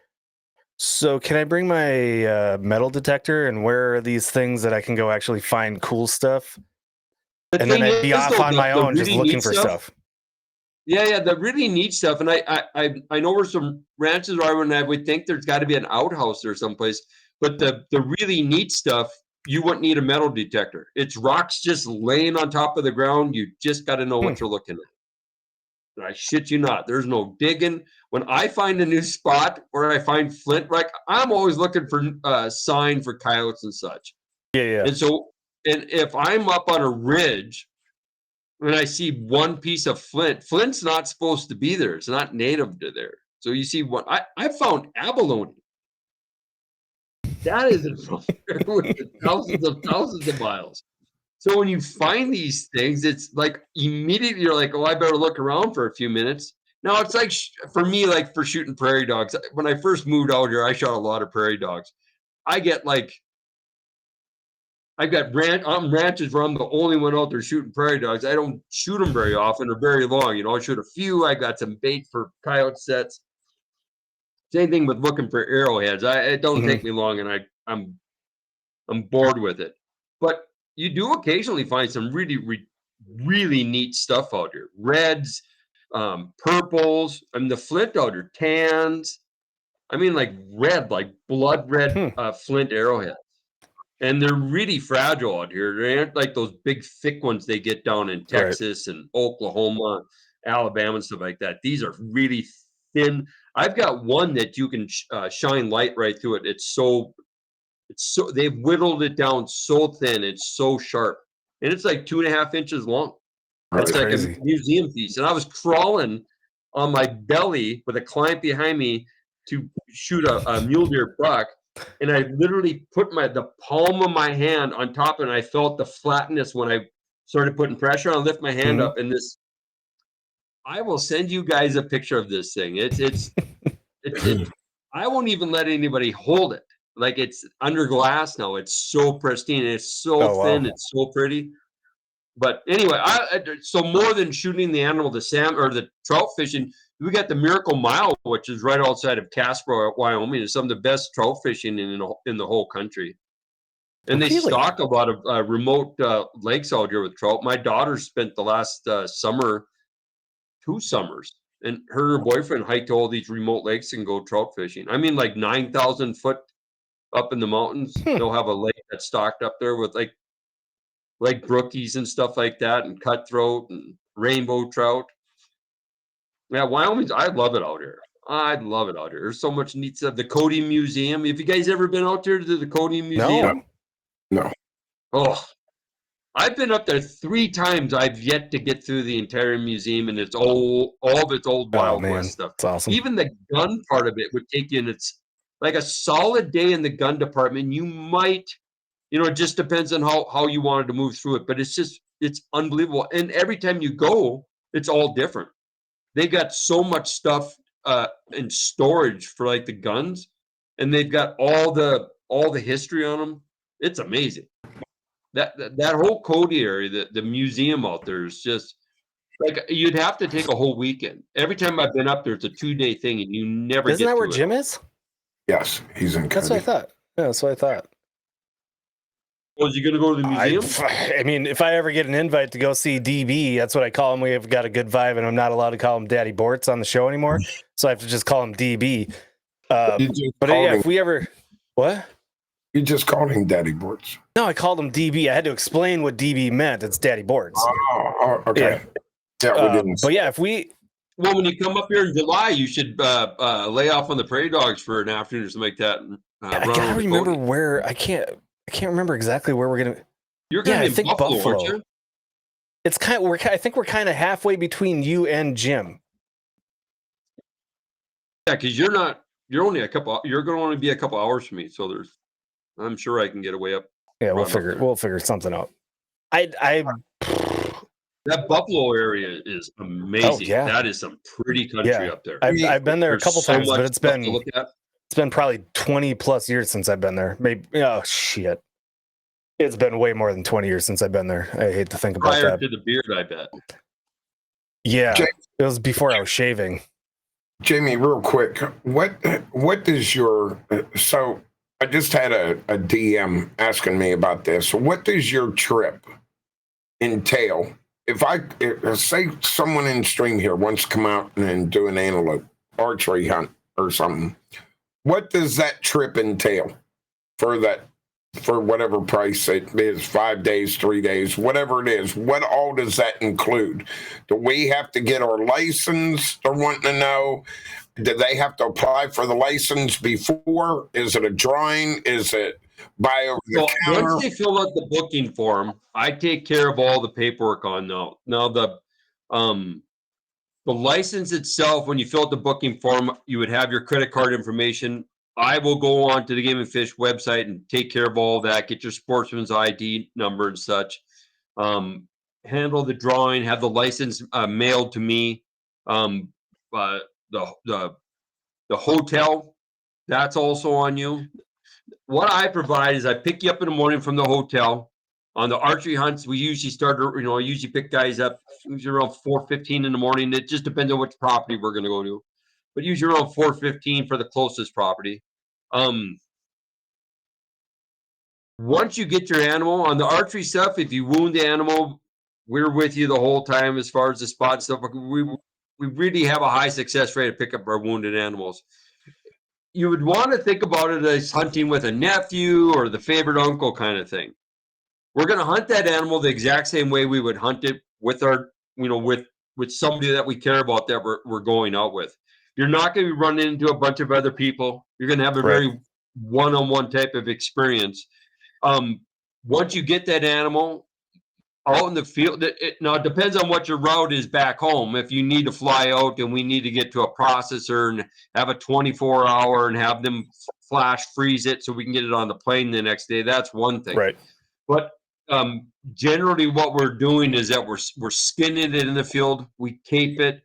so can I bring my metal detector, and where are these things that I can go actually find cool stuff? And then I'd be off on my own just looking for stuff. Yeah, the really neat stuff. And I know where some ranches are, and I would think there's got to be an outhouse or someplace. But the really neat stuff, you wouldn't need a metal detector. It's rocks just laying on top of the ground. You just got to know what you're looking at. And I shit you not. There's no digging. When I find a new spot where I find flint, like I'm always looking for sign for coyotes and such. Yeah. And so, and if I'm up on a ridge, when I see one piece of flint's not supposed to be there. It's not native to there. So you see what I found abalone. That isn't from there with thousands of miles. So when you find these things, it's like immediately you're like, oh, I better look around for a few minutes. Now it's like for me, like for shooting prairie dogs. When I first moved out here, I shot a lot of prairie dogs. I've got ranches where I'm the only one out there shooting prairie dogs. I don't shoot them very often or very long. I shoot a few. I got some bait for coyote sets. Same thing with looking for arrowheads. It don't take me long, and I'm bored with it. But you do occasionally find some really, really neat stuff out here. Reds, purples, the flint out here, tans. Like red, like blood red flint arrowheads. And they're really fragile out here. They aren't like those big, thick ones they get down in Texas and Oklahoma, Alabama, and stuff like that. These are really thin. I've got one that you can shine light right through it. It's so they've whittled it down so thin. It's so sharp, and it's like 2.5 inches long. That's like crazy. A museum piece. And I was crawling on my belly with a client behind me to shoot a mule deer buck. And I literally put the palm of my hand on top, and I felt the flatness when I started putting pressure on. I lift my hand up, and I will send you guys a picture of this thing. It's I won't even let anybody hold it. Like it's under glass now. It's so pristine. It's so thin. Wow. It's so pretty. But anyway, so more than shooting the animal, the salmon or the trout fishing, we got the Miracle Mile, which is right outside of Casper, Wyoming. It's some of the best trout fishing in the whole country. And they stock a lot of remote lakes out here with trout. My daughter spent the last summer, 2 summers, and her boyfriend hiked all these remote lakes and go trout fishing. Like 9,000 foot up in the mountains. They'll have a lake that's stocked up there with like brookies and stuff like that, and cutthroat and rainbow trout. Yeah, Wyoming, I love it out here. I love it out here. There's so much neat stuff. The Cody Museum. Have you guys ever been out there to the Cody Museum? No. Oh, I've been up there 3 times. I've yet to get through the entire museum, and it's all of its old Wild West stuff. That's awesome. Even the gun part of it would take you, and it's like a solid day in the gun department. You might, it just depends on how you wanted to move through it, but it's unbelievable. And every time you go, it's all different. They've got so much stuff in storage for like the guns, and they've got all the history on them. It's amazing. That whole Cody area, the museum out there is just like you'd have to take a whole weekend. Every time I've been up there, it's a 2-day thing, and you never Isn't get that to where it. Jim is? Yes, he's in Cody. That's what I thought. Yeah, that's what I thought. Was you going to go to the museum? If I ever get an invite to go see DB, that's what I call him. We have got a good vibe, and I'm not allowed to call him Daddy Bortz on the show anymore, so I have to just call him DB. But yeah, if we ever... What? You just called him Daddy Bortz. No, I called him DB. I had to explain what DB meant. It's Daddy Bortz. Oh, okay. But yeah, if we when you come up here in July, you should lay off on the prairie dogs for an afternoon or something like that. I gotta remember where I can't remember exactly where we're gonna. You're gonna be in Buffalo, aren't you? It's I think we're kind of halfway between you and Jim. Yeah, because you're only you're going to only be a couple hours from me, so I'm sure I can get away up. Yeah, we'll figure something out. That Buffalo area is amazing. Oh, yeah. That is some pretty country up there. I've been there a couple times, but it's been probably 20 plus years since I've been there. Maybe shit. It's been way more than 20 years since I've been there. I hate to think about that. Prior to the beard, I bet. Yeah, it was before I was shaving. Jamie, real quick, what does your so I just had a DM asking me about this. What does your trip entail? If say someone in stream here wants to come out and do an antelope archery hunt or something, what does that trip entail for whatever price it is, 5 days, 3 days, whatever it is? What all does that include? Do we have to get our license? They're wanting to know. Do they have to apply for the license before? Is it a drawing? Is it buy over the counter? Once they fill out the booking form, I take care of all the paperwork on now. Now the license itself, when you fill out the booking form, you would have your credit card information. I will go on to the Game and Fish website and take care of all that, get your sportsman's ID number and such, handle the drawing, have the license mailed to me. The hotel, that's also on you. What I provide is I pick you up in the morning from the hotel. On the archery hunts, we usually start, I usually pick guys up usually around 4:15 in the morning. It just depends on which property we're going to go to, but usually around 4:15 for the closest property. Once you get your animal on the archery stuff, if you wound the animal, we're with you the whole time as far as the spot stuff. We really have a high success rate to pick up our wounded animals. You would want to think about it as hunting with a nephew or the favorite uncle kind of thing. We're going to hunt that animal the exact same way we would hunt it with our, with somebody that we care about that we're going out with. You're not going to be running into a bunch of other people. You're going to have a very one-on-one type of experience. Once you get that animal out in the field, it depends on what your route is back home. If you need to fly out and we need to get to a processor and have a 24-hour and have them flash freeze it so we can get it on the plane the next day, that's one thing. Right. But generally what we're doing is that we're skinning it in the field. We tape it,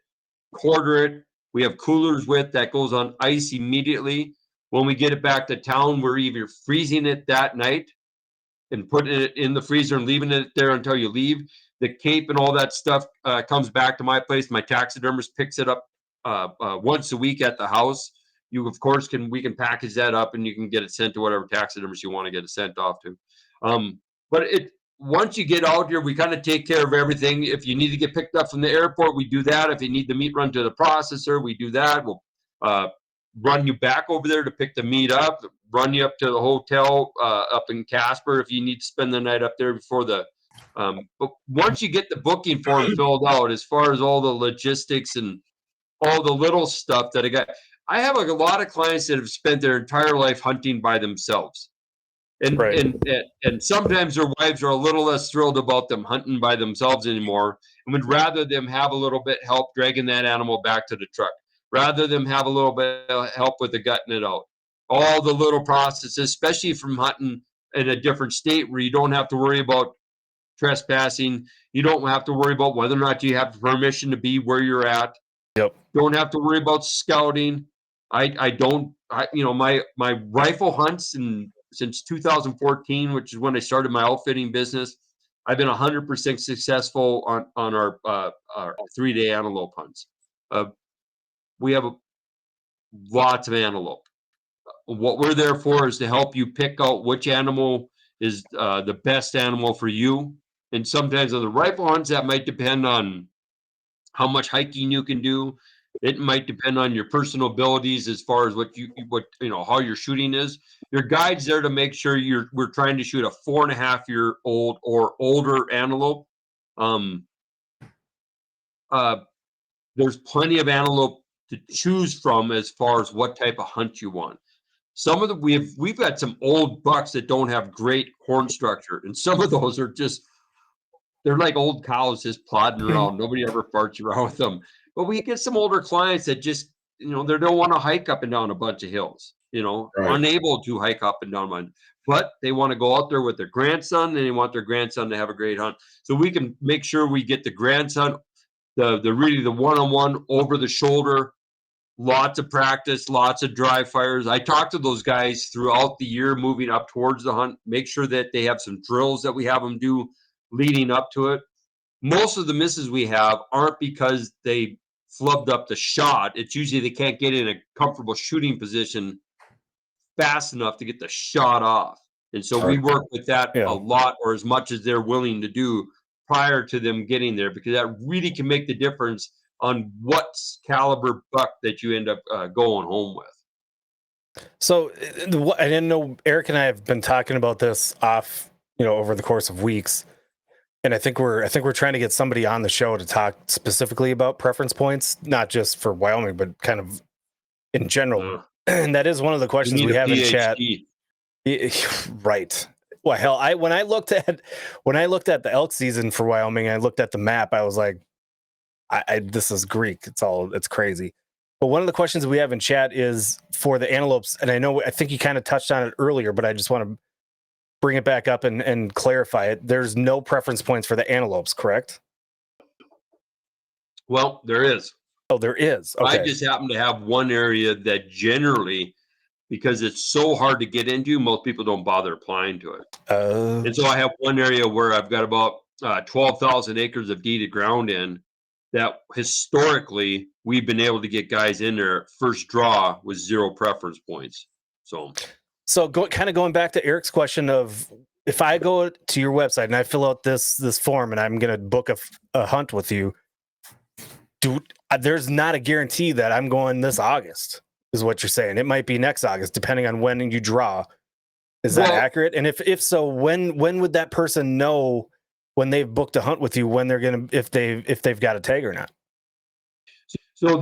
quarter it. We have coolers that goes on ice immediately. When we get it back to town, we're either freezing it that night and putting it in the freezer and leaving it there until you leave. The cape and all that stuff comes back to my place. My taxidermist picks it up once a week at the house. You, of course, we can package that up and you can get it sent to whatever taxidermist you want to get it sent off to. But once you get out here, we kind of take care of everything. If you need to get picked up from the airport, we do that. If you need the meat run to the processor, we do that. We'll run you back over there to pick the meat up, run you up to the hotel up in Casper if you need to spend the night up there before the but once you get the booking form filled out, as far as all the logistics and all the little stuff that I have a lot of clients that have spent their entire life hunting by themselves. And sometimes their wives are a little less thrilled about them hunting by themselves anymore and would rather them have a little bit help dragging that animal back to the truck, rather than have a little bit of help with the gutting it out. All the little processes, especially from hunting in a different state where you don't have to worry about trespassing. You don't have to worry about whether or not you have permission to be where you're at. Yep. Don't have to worry about scouting. My rifle hunts since 2014, which is when I started my outfitting business, I've been 100% successful on our 3-day antelope hunts. We have lots of antelope. What we're there for is to help you pick out which animal is the best animal for you. And sometimes on the rifle hunts, that might depend on how much hiking you can do. It might depend on your personal abilities as far as how your shooting is. Your guide's there to make sure we're trying to shoot a 4.5-year-old or older antelope. there's plenty of antelope to choose from as far as what type of hunt you want. Some of the we've got some old bucks that don't have great horn structure, and some of those are just they're like old cows just plodding around. Nobody ever farts around with them. But we get some older clients that just they don't want to hike up and down a bunch of hills. Right. Unable to hike up and down one, but they want to go out there with their grandson, and they want their grandson to have a great hunt. So we can make sure we get the grandson, the really the one-on-one over the shoulder. Lots of practice, lots of dry fires. I talk to those guys throughout the year moving up towards the hunt, make sure that they have some drills that we have them do leading up to it. Most of the misses we have aren't because they flubbed up the shot. It's usually they can't get in a comfortable shooting position fast enough to get the shot off. And so we work with that a lot, or as much as they're willing to do prior to them getting there, because that really can make the difference on what caliber buck that you end up going home with. So I didn't know, Eric and I have been talking about this off, over the course of weeks. And I think we're trying to get somebody on the show to talk specifically about preference points, not just for Wyoming, but kind of in general. And that is one of the questions we have in chat. Right. Well, hell, when I looked at the elk season for Wyoming, I looked at the map, I was like, this is Greek. It's crazy. But one of the questions we have in chat is for the antelopes. And I think you kind of touched on it earlier, but I just want to bring it back up and clarify it. There's no preference points for the antelopes, correct? Well, there is. Oh, there is. Okay. I just happen to have one area that generally, because it's so hard to get into, most people don't bother applying to it. And so I have one area where I've got about 12,000 acres of deeded ground in that historically we've been able to get guys in there first draw with 0 preference points. So going back to Eric's question of, if I go to your website and I fill out this form and I'm going to book a hunt with you, there's not a guarantee that I'm going this August, is what you're saying. It might be next August, depending on when you draw. Is that accurate? And if so, when would that person know when they've booked a hunt with you, when they're going to, if they've got a tag or not? So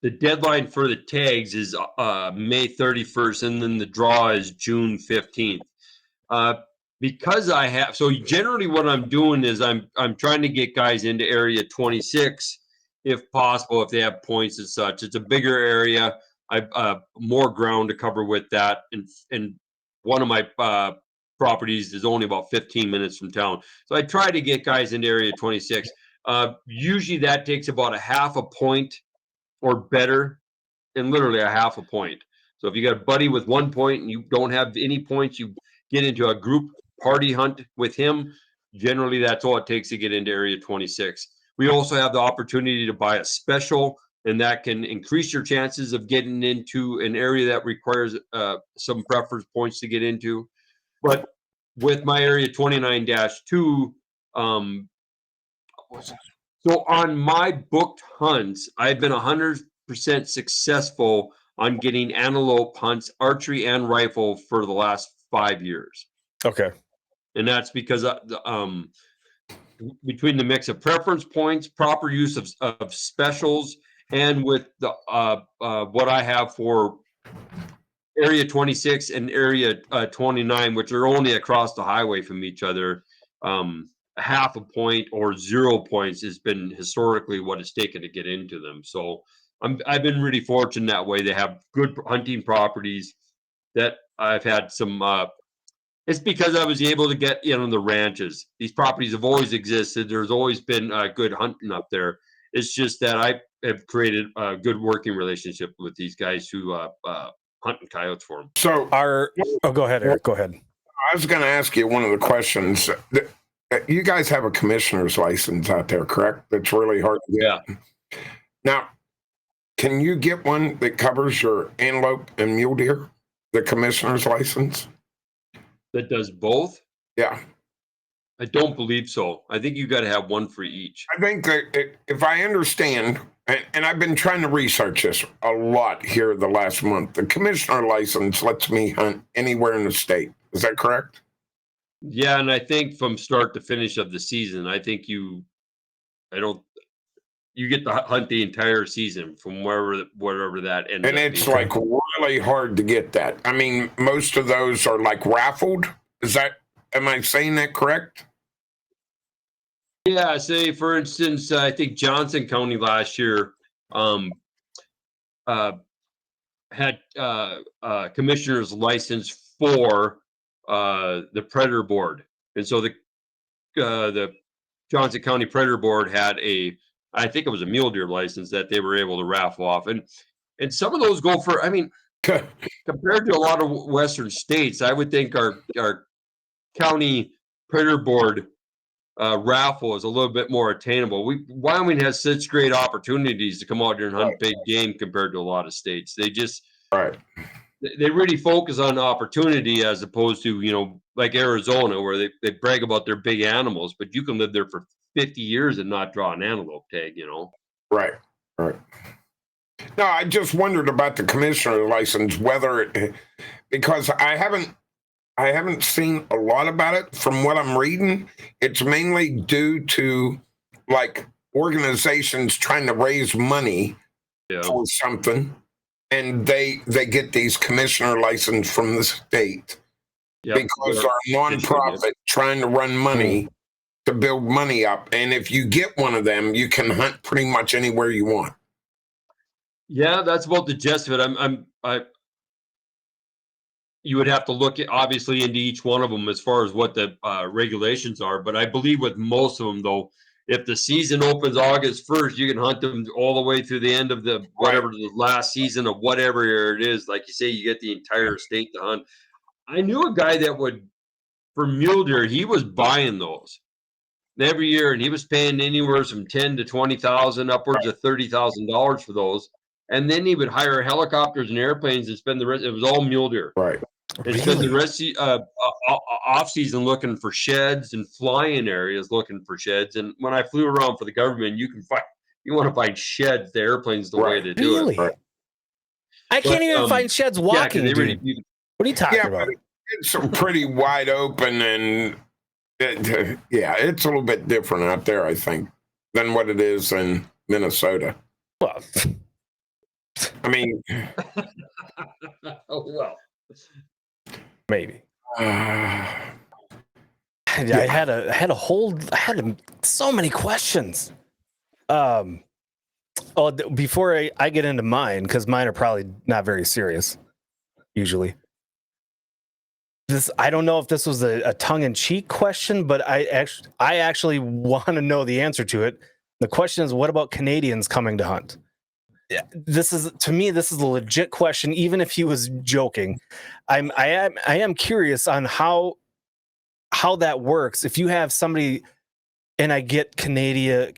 the deadline for the tags is May 31st, and then the draw is June 15th. Because so generally what I'm doing is I'm trying to get guys into area 26, if possible, if they have points and such. It's a bigger area. I've more ground to cover with that. And one of my properties is only about 15 minutes from town. So I try to get guys into area 26. Usually that takes about a half a point or better, and literally a half a point. So if you got a buddy with 1 point and you don't have any points, you get into a group party hunt with him. Generally, that's all it takes to get into area 26. We also have the opportunity to buy a special, and that can increase your chances of getting into an area that requires some preference points to get into. But with my area 29-2, so on my booked hunts, I've been 100% successful on getting antelope hunts, archery and rifle, for the last 5 years. Okay. And that's because between the mix of preference points, proper use of specials, and with the what I have for area 26 and area 29, which are only across the highway from each other, half a point or 0 points has been historically what it's taken to get into them. So I've been really fortunate that way. They have good hunting properties that I've had some. It's because I was able to get in on the ranches. These properties have always existed. There's always been good hunting up there. It's just that I have created a good working relationship with these guys who hunt coyotes for them. So go ahead, Eric. Go ahead. I was going to ask you one of the questions. You guys have a commissioner's license out there, correct? That's really hard to get. Yeah. Now, can you get one that covers your antelope and mule deer? The commissioner's license? That does both? Yeah. I don't believe so. I think you got to have one for each. I think that if I understand, and I've been trying to research this a lot here the last month, the commissioner license lets me hunt anywhere in the state. Is that correct? Yeah, and I think from start to finish of the season, I think you You get to hunt the entire season from wherever that ends. And it's like really hard to get that. I mean, most of those are like raffled. Am I saying that correct? Yeah, say for instance, I think Johnson County last year had commissioner's license for the Predator Board, and so the Johnson County Predator Board had I think it was a mule deer license that they were able to raffle off, and some of those go for, I mean, compared to a lot of Western states, I would think our county Predator Board raffle is a little bit more attainable. Wyoming has such great opportunities to come out here and hunt big game compared to a lot of states. They just they really focus on opportunity as opposed to, like Arizona, where they brag about their big animals, but you can live there for 50 years and not draw an antelope tag. Right. No, I just wondered about the commissioner license, because I haven't seen a lot about it. From what I'm reading, it's mainly due to like organizations trying to raise money for something, and they get these commissioner license from the state because they're a nonprofit trying to run money to build money up. And if you get one of them, you can hunt pretty much anywhere you want. Yeah, that's about the gist of it. You would have to look obviously into each one of them as far as what the regulations are. But I believe with most of them, though, if the season opens August 1st, you can hunt them all the way through the end of the last season of whatever it is. Like you say, you get the entire state to hunt. I knew a guy that for mule deer, he was buying those every year, and he was paying anywhere from $10,000 to $20,000, upwards of $30,000 for those. And then he would hire helicopters and airplanes and spend the rest. It was all mule deer. Right. And spend the rest off season looking for sheds and flying areas looking for sheds. And when I flew around for the government, you want to find sheds. The airplane's the way to do it. Right. I can't even find sheds walking. What are you talking about? It's pretty wide open, and it's a little bit different out there, I think, than what it is in Minnesota. Well, I mean, maybe. I had so many questions. Before I get into mine, because mine are probably not very serious, usually. I don't know if this was a tongue-in-cheek question, but I actually want to know the answer to it. The question is, what about Canadians coming to hunt? This is a legit question, even if he was joking. I am curious on how that works. If you have somebody, and I get Canada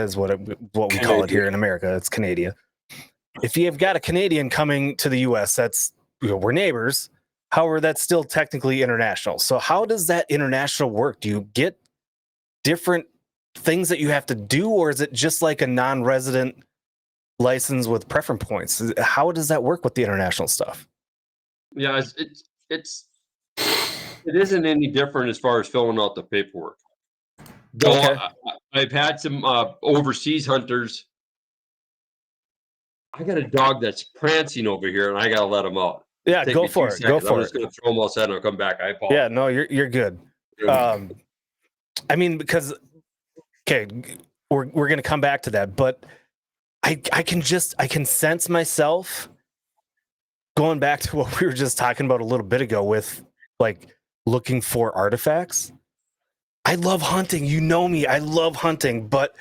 is what we call it here in America. It's Canada. If you've got a Canadian coming to the U.S., that's we're neighbors. However, that's still technically international. So how does that international work? Do you get different things that you have to do, or is it just like a non-resident license with preference points? How does that work with the international stuff? Yeah, it isn't any different as far as filling out the paperwork. Though I've had some overseas hunters. I got a dog that's prancing over here, and I got to let him out. Yeah, go for it. Go for it. I'm just going to throw him outside and I'll come back. I apologize. Yeah, no, you're good. I mean, because we're going to come back to that, but I can sense myself going back to what we were just talking about a little bit ago with like looking for artifacts. I love hunting. You know me. I love hunting, but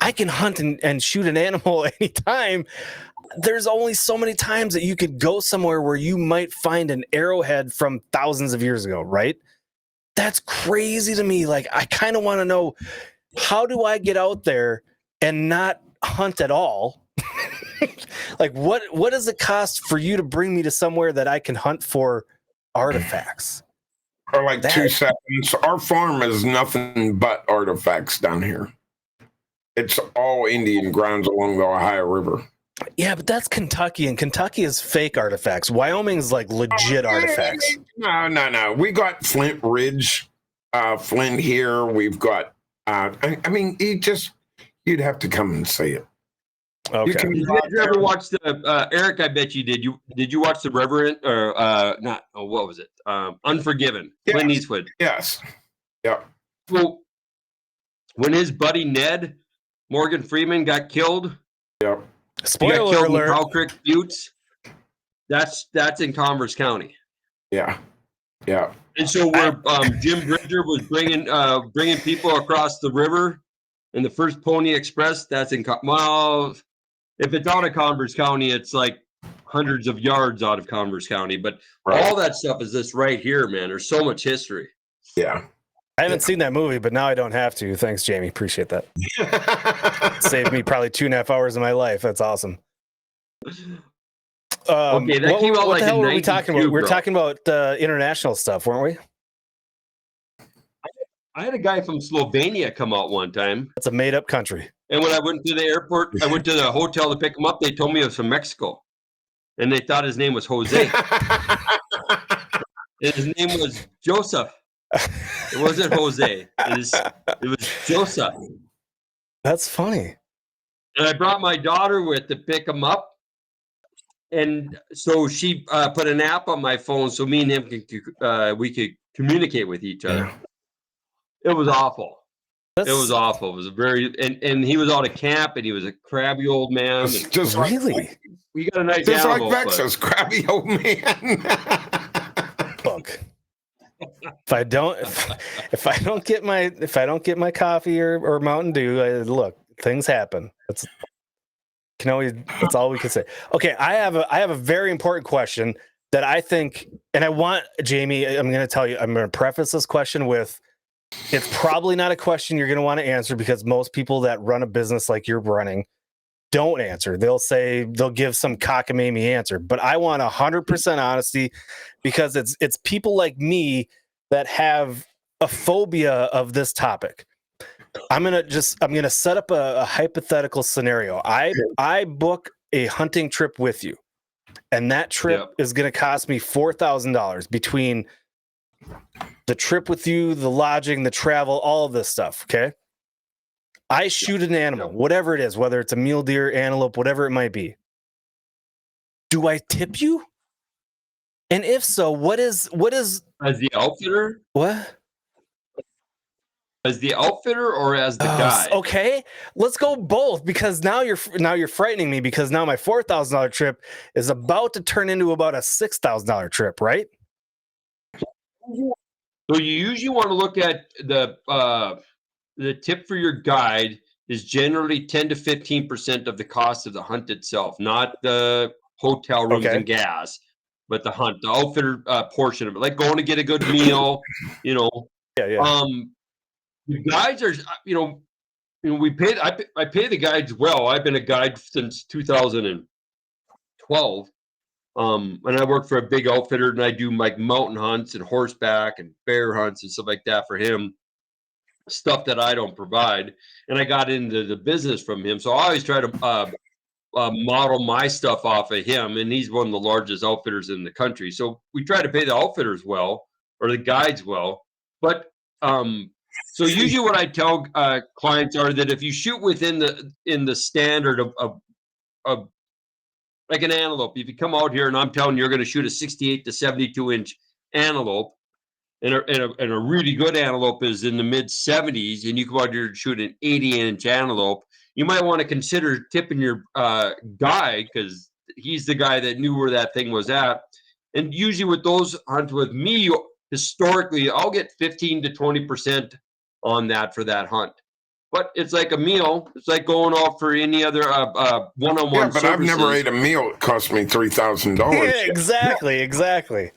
I can hunt and shoot an animal anytime. There's only so many times that you could go somewhere where you might find an arrowhead from thousands of years ago, right? That's crazy to me. Like, I kind of want to know, how do I get out there and not hunt at all? Like, what does it cost for you to bring me to somewhere that I can hunt for artifacts? For like 2 seconds. Our farm is nothing but artifacts down here. It's all Indian grounds along the Ohio River. Yeah, but that's Kentucky, and Kentucky is fake artifacts. Wyoming's like legit artifacts. No. We got Flint Ridge, Flint here. We've got, I mean, you'd have to come and see it. Okay. Did you ever watch the Eric? I bet you did. Did you watch the Reverend or not? Oh, what was it? Unforgiven. Yes. Clint Eastwood. Yes. Yeah. Well, when his buddy Ned Morgan Freeman got killed. Yeah. Spoiler alert. In Cow Creek Buttes. That's in Commerce County. Yeah. Yeah. And so where Jim Bridger was bringing people across the river in the first Pony Express, that's in if it's out of Commerce County, it's like hundreds of yards out of Commerce County. But all that stuff is this right here, man. There's so much history. Yeah. I haven't seen that movie, but now I don't have to. Thanks, Jamie. Appreciate that. Saved me probably 2.5 hours of my life. That's awesome. Okay, that came out what like the hell in were we talking about? We were bro. talking about international stuff, weren't we? I had a guy from Slovenia come out one time. It's a made-up country. And when I went to the airport, I went to the hotel to pick him up. They told me it was from Mexico. And they thought his name was Jose. His name was Joseph. It wasn't Jose. It was Joseph. That's funny. And I brought my daughter with to pick him up. And so she put an app on my phone so me and him we could communicate with each other. It was awful. It was awful. It was and he was out of camp and he was a crabby old man. Just really? We got a nice just animal, like Vexa's crabby old man. Look, if I don't get my coffee or Mountain Dew, look, things happen. That's all we can say. Okay, I have a very important question that I think, and I want Jamie. I'm going to tell you. I'm going to preface this question with, it's probably not a question you're going to want to answer because most people that run a business like you're running don't answer. They'll give some cockamamie answer, but I want 100% honesty because it's people like me that have a phobia of this topic. I'm gonna set up a hypothetical scenario. I book a hunting trip with you, and that trip is gonna cost me $4,000 between the trip with you, the lodging, the travel, all of this stuff. Okay. I shoot an animal, whatever it is, whether it's a mule deer, antelope, whatever it might be. Do I tip you? And if so, what is as the outfitter? What? As the outfitter or as the guy? Okay, let's go both because now you're frightening me because now my $4,000 trip is about to turn into about a $6,000 trip, right? So you usually want to look at the tip for your guide is generally 10 to 15% of the cost of the hunt itself, not the hotel rooms and gas, but the hunt, the outfitter portion of it, like going to get a good meal, Yeah. The guides are, we pay. I pay the guides well. I've been a guide since 2012, and I work for a big outfitter, and I do like mountain hunts and horseback and bear hunts and stuff like that for him. Stuff that I don't provide, and I got into the business from him. So I always try to model my stuff off of him, and he's one of the largest outfitters in the country. So we try to pay the outfitters well or the guides well, but. So usually what I tell clients are that if you shoot within the standard of like an antelope, if you come out here and I'm telling you you're going to shoot a 68 to 72 inch antelope, and a really good antelope is in the mid 70s, and you come out here and shoot an 80-inch antelope, you might want to consider tipping your guy because he's the guy that knew where that thing was at. And usually with those hunts with me, historically, I'll get 15 to 20% on that for that hunt. But it's like a meal. It's like going off for any other one-on-one. Yeah, but services. I've never ate a meal that cost me $3,000. Yeah, exactly.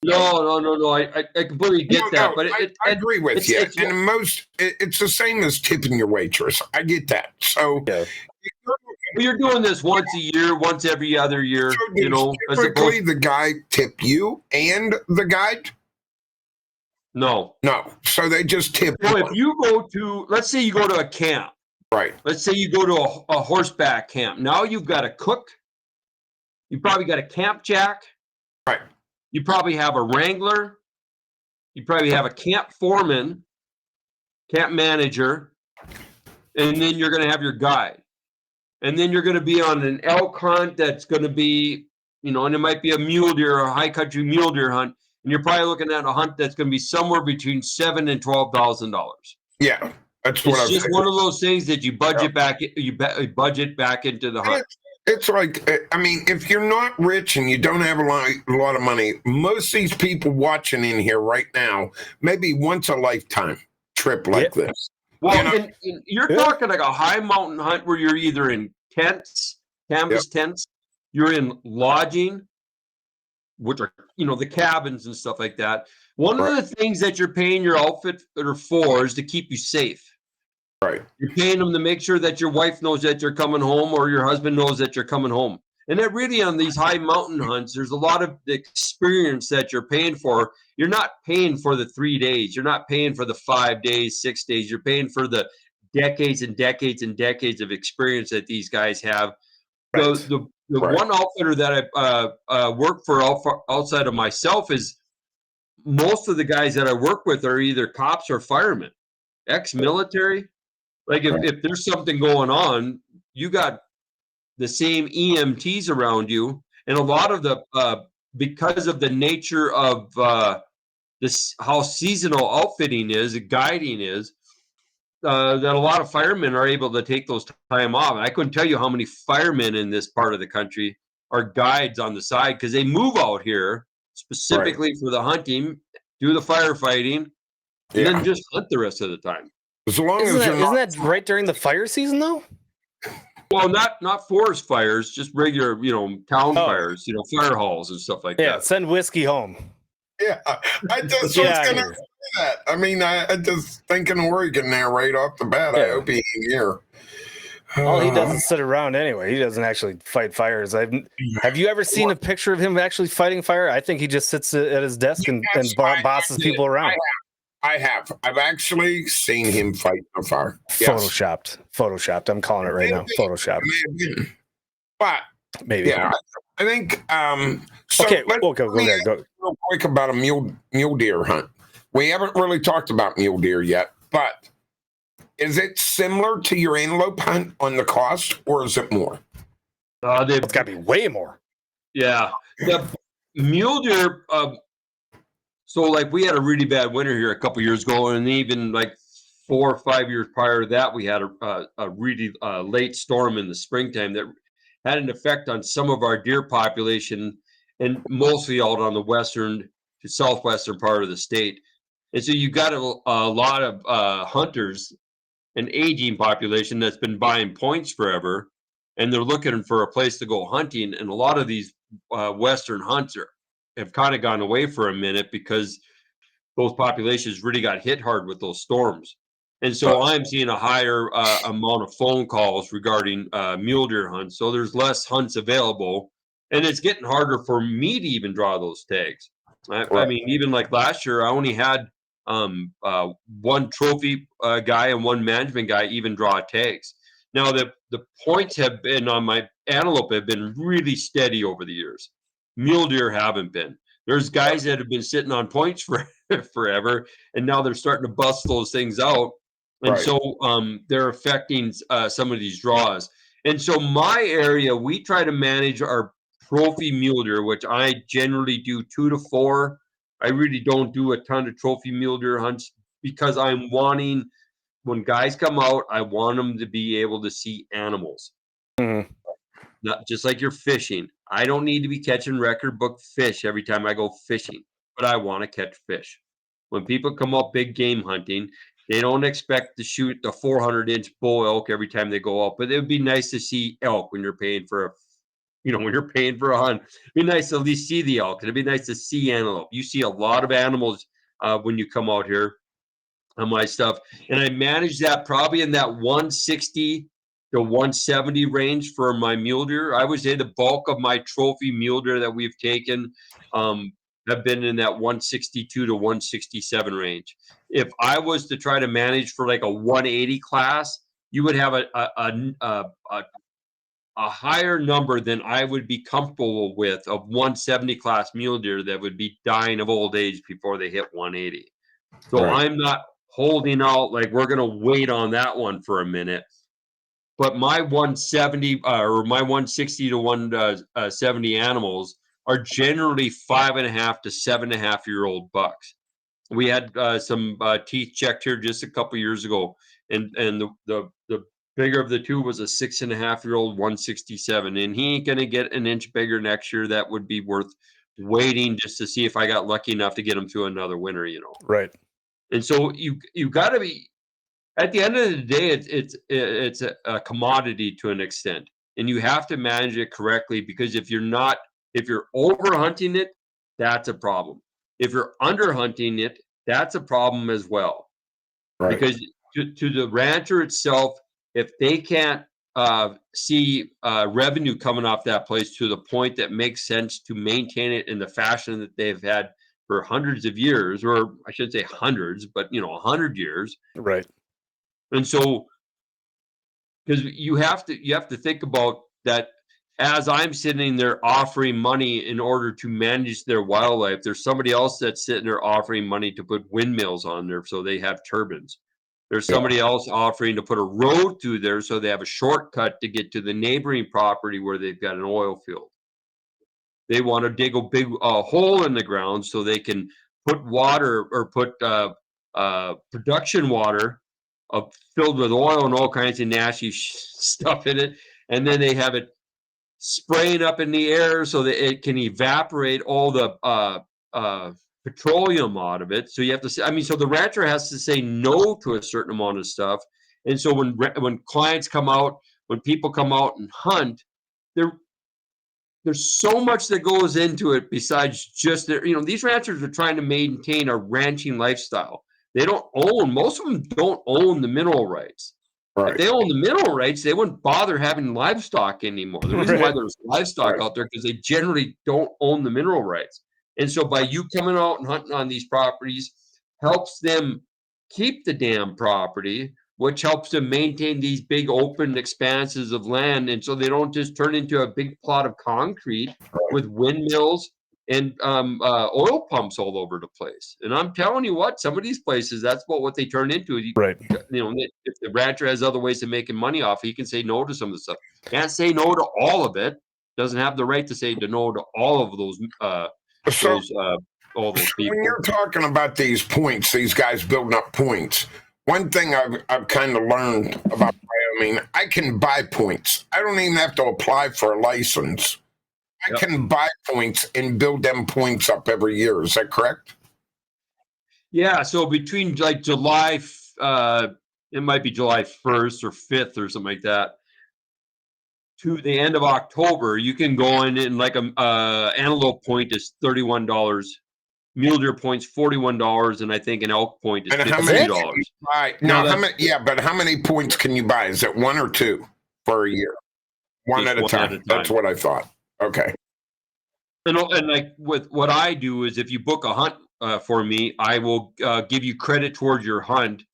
No. I completely get that. But I agree with you. And it's the same as tipping your waitress. I get that. So you're doing this once a year, once every other year. So typically, the guy tip you and the guide. No. So they just tip. So if you go to, let's say you go to a camp. Right. Let's say you go to a horseback camp. Now you've got a cook. You probably got a camp jack. Right. You probably have a wrangler. You probably have a camp foreman, camp manager. and then you're going to have your guide. And then you're going to be on an elk hunt that's going to be, and it might be a mule deer or a high country mule deer hunt. And you're probably looking at a hunt that's going to be somewhere between $7,000 and $12,000. Yeah, that's what It's I've just figured. one of those things that you budget back. You budget back into the hunt. It's like, I mean, if you're not rich and you don't have a lot of money, most of these people watching in here right now, maybe once a lifetime trip like this. Well, and you're talking like a high mountain hunt where you're either in tents, canvas tents, you're in lodging, which are, the cabins and stuff like that. One of the things that you're paying your outfitter for is to keep you safe. Right. You're paying them to make sure that your wife knows that you're coming home or your husband knows that you're coming home. And that really on these high mountain hunts, there's a lot of experience that you're paying for. You're not paying for the 3 days. You're not paying for the 5 days, 6 days. You're paying for the decades and decades and decades of experience that these guys have. Right. The one outfitter that I work for outside of myself is most of the guys that I work with are either cops or firemen, ex-military. Like if there's something going on, you got the same EMTs around you, and a lot of the because of the nature of this, how seasonal outfitting is, guiding is, that a lot of firemen are able to take those time off. I couldn't tell you how many firemen in this part of the country are guides on the side because they move out here specifically for the hunting, do the firefighting, and then just hunt the rest of the time. As long isn't that right during the fire season though? Well, not forest fires, just regular, town fires, fire halls and stuff like that. Yeah, send whiskey home. Yeah, I just was going to say that. I mean, I just thinking Oregon there right off the bat. I hope he ain't here. All he does is sit around anyway. He doesn't actually fight fires. Have you ever seen a picture of him actually fighting fire? I think he just sits at his desk and bosses people around. I have. I've actually seen him fight a fire. Yes. Photoshopped. I'm calling it right now. Photoshopped. But maybe. Yeah, I think. So okay. Go there. Go. Real quick about a mule deer hunt. We haven't really talked about mule deer yet, but is it similar to your antelope hunt on the cost, or is it more? It's got to be way more. Yeah, the mule deer. So, like, we had a really bad winter here a couple years ago, and even like 4 or 5 years prior to that, we had a really late storm in the springtime that had an effect on some of our deer population, and mostly out on the western to southwestern part of the state. And so you got a lot of hunters, an aging population that's been buying points forever, and they're looking for a place to go hunting. And a lot of these western hunts have kind of gone away for a minute because those populations really got hit hard with those storms. And so I'm seeing a higher amount of phone calls regarding mule deer hunts. So there's less hunts available, and it's getting harder for me to even draw those tags. I mean, even like last year, I only had one trophy guy and one management guy even draw tags. Now the points have been on my antelope have been really steady over the years. Mule deer haven't been. There's guys that have been sitting on points for forever, and now they're starting to bust those things out, and so they're affecting some of these draws. And so my area, we try to manage our trophy mule deer, which I generally do 2 to 4. I really don't do a ton of trophy mule deer hunts because I'm wanting, when guys come out, I want them to be able to see animals. Mm-hmm. Not just like you're fishing. I don't need to be catching record book fish every time I go fishing, but I want to catch fish. When people come up big game hunting, they don't expect to shoot the 400-inch bull elk every time they go out, but it would be nice to see elk when you're paying for a hunt. It'd be nice to at least see the elk. It'd be nice to see antelope. You see a lot of animals when you come out here on my stuff, and I manage that probably in that 160 to 170 range for my mule deer. I would say the bulk of my trophy mule deer that we've taken have been in that 162 to 167 range. If I was to try to manage for like a 180 class, you would have a higher number than I would be comfortable with of 170 class mule deer that would be dying of old age before they hit 180. So I'm not holding out, like we're going to wait on that one for a minute. But my 170 or my 160 to 170 animals are generally 5.5 to 7.5-year-old bucks. We had some teeth checked here just a couple years ago, and the bigger of the two was a 6.5-year-old 167, and he ain't gonna get an inch bigger next year. That would be worth waiting just to see if I got lucky enough to get him through another winter, Right. And so you got to be, at the end of the day, it's a commodity to an extent, and you have to manage it correctly, because if you're over hunting it, that's a problem. If you're under hunting it, that's a problem as well. Right. Because to the rancher itself, if they can't see revenue coming off that place to the point that makes sense to maintain it in the fashion that they've had for hundreds of years, or I should say hundreds, but 100 years. Right. And so, because you have to think about that, as I'm sitting there offering money in order to manage their wildlife, there's somebody else that's sitting there offering money to put windmills on there so they have turbines. There's somebody else offering to put a road through there so they have a shortcut to get to the neighboring property where they've got an oil field. They want to dig a big hole in the ground so they can put water, or put production water filled with oil and all kinds of nasty stuff in it, and then they have it spraying up in the air so that it can evaporate all the petroleum out of it. So you have to say, so the rancher has to say no to a certain amount of stuff. And so when clients come out, when people come out and hunt, there's so much that goes into it besides just these ranchers are trying to maintain a ranching lifestyle. They don't own, most of them don't own the mineral rights. Right. If they own the mineral rights, they wouldn't bother having livestock anymore. The reason why there's livestock out there, because they generally don't own the mineral rights. And so by you coming out and hunting on these properties helps them keep the damn property, which helps them maintain these big open expanses of land. And so they don't just turn into a big plot of concrete with windmills and oil pumps all over the place. And I'm telling you what, some of these places, that's what they turn into. Right. If the rancher has other ways of making money off, he can say no to some of the stuff. Can't say no to all of it. Doesn't have the right to say no to all of those all those people. When you're talking about these points, these guys building up points, one thing I've kind of learned about Wyoming, I can buy points. I don't even have to apply for a license. I can buy points and build them points up every year. Is that correct? Yeah. So between like July, it might be July 1st or 5th or something like that, to the end of October, you can go in, and like a antelope point is $31. Mule deer point's $41, and I think an elk point is $50. Right. Now, but how many points can you buy? Is it one or two for a year? One at a time. That's what I thought. Okay. And like with what I do is, if you book a hunt for me, I will give you credit towards your hunt.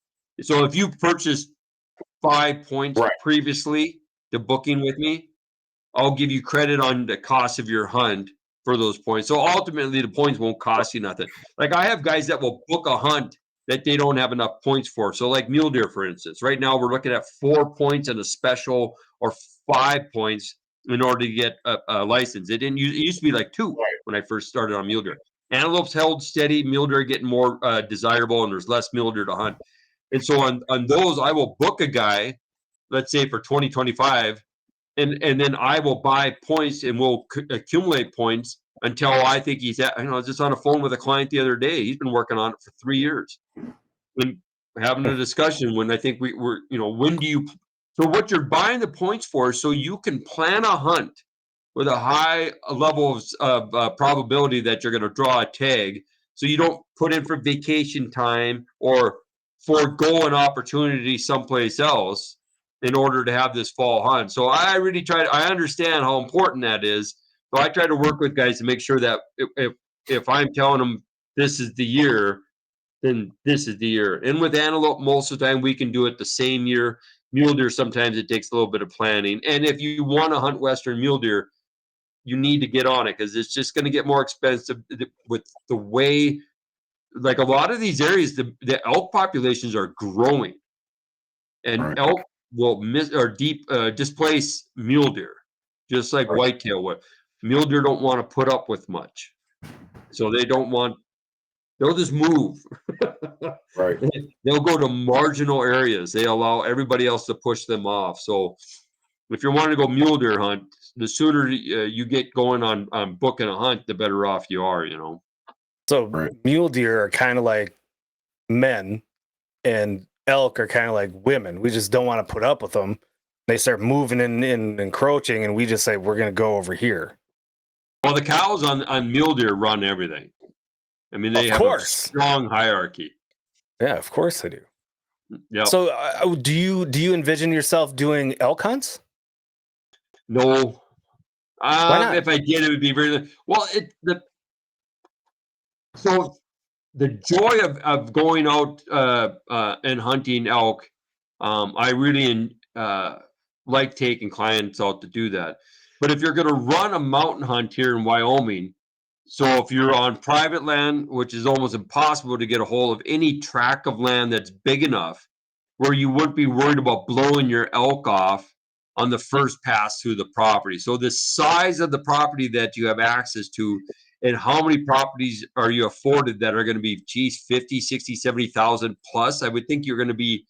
So if you purchased 5 points previously to booking with me, I'll give you credit on the cost of your hunt for those points. So ultimately, the points won't cost you nothing. Like I have guys that will book a hunt that they don't have enough points for. So like mule deer, for instance, right now we're looking at 4 points and a special, or 5 points in order to get a license. It used to be like 2 when I first started on mule deer. Antelopes held steady, mule deer getting more desirable, and there's less mule deer to hunt. And so on those, I will book a guy, let's say for 2025, and then I will buy points, and we'll accumulate points until I think he's at. I was just on the phone with a client the other day. He's been working on it for 3 years. And having a discussion when I think when do you? So what you're buying the points for, so you can plan a hunt with a high level of probability that you're going to draw a tag, so you don't put in for vacation time or forego an opportunity someplace else in order to have this fall hunt. So I really I understand how important that is. So I try to work with guys to make sure that if I'm telling them this is the year, then this is the year. And with antelope, most of the time we can do it the same year. Mule deer, sometimes it takes a little bit of planning. And if you want to hunt Western mule deer, you need to get on it, because it's just going to get more expensive with the way like a lot of these areas, the elk populations are growing, and elk will displace mule deer, just like whitetail would. Mule deer don't want to put up with much, so they'll just move. Right. They'll go to marginal areas. They allow everybody else to push them off. So if you're wanting to go mule deer hunt, the sooner you get going on booking a hunt, the better off you are, So mule deer are kind of like men, and elk are kind of like women. We just don't want to put up with them. They start moving and encroaching, and we just say, we're going to go over here. Well, the cows on mule deer run everything. I mean, they have a strong hierarchy. Yeah, of course they do. Yeah. So do you envision yourself doing elk hunts? No. Why not? If I did, it would be very well. So the joy of going out and hunting elk, I really like taking clients out to do that. But if you're going to run a mountain hunt here in Wyoming, so if you're on private land, which is almost impossible to get a hold of any tract of land that's big enough where you wouldn't be worried about blowing your elk off on the first pass through the property. So the size of the property that you have access to and how many properties are you afforded that are going to be, 50, 60, 70,000 plus, I would think it'd be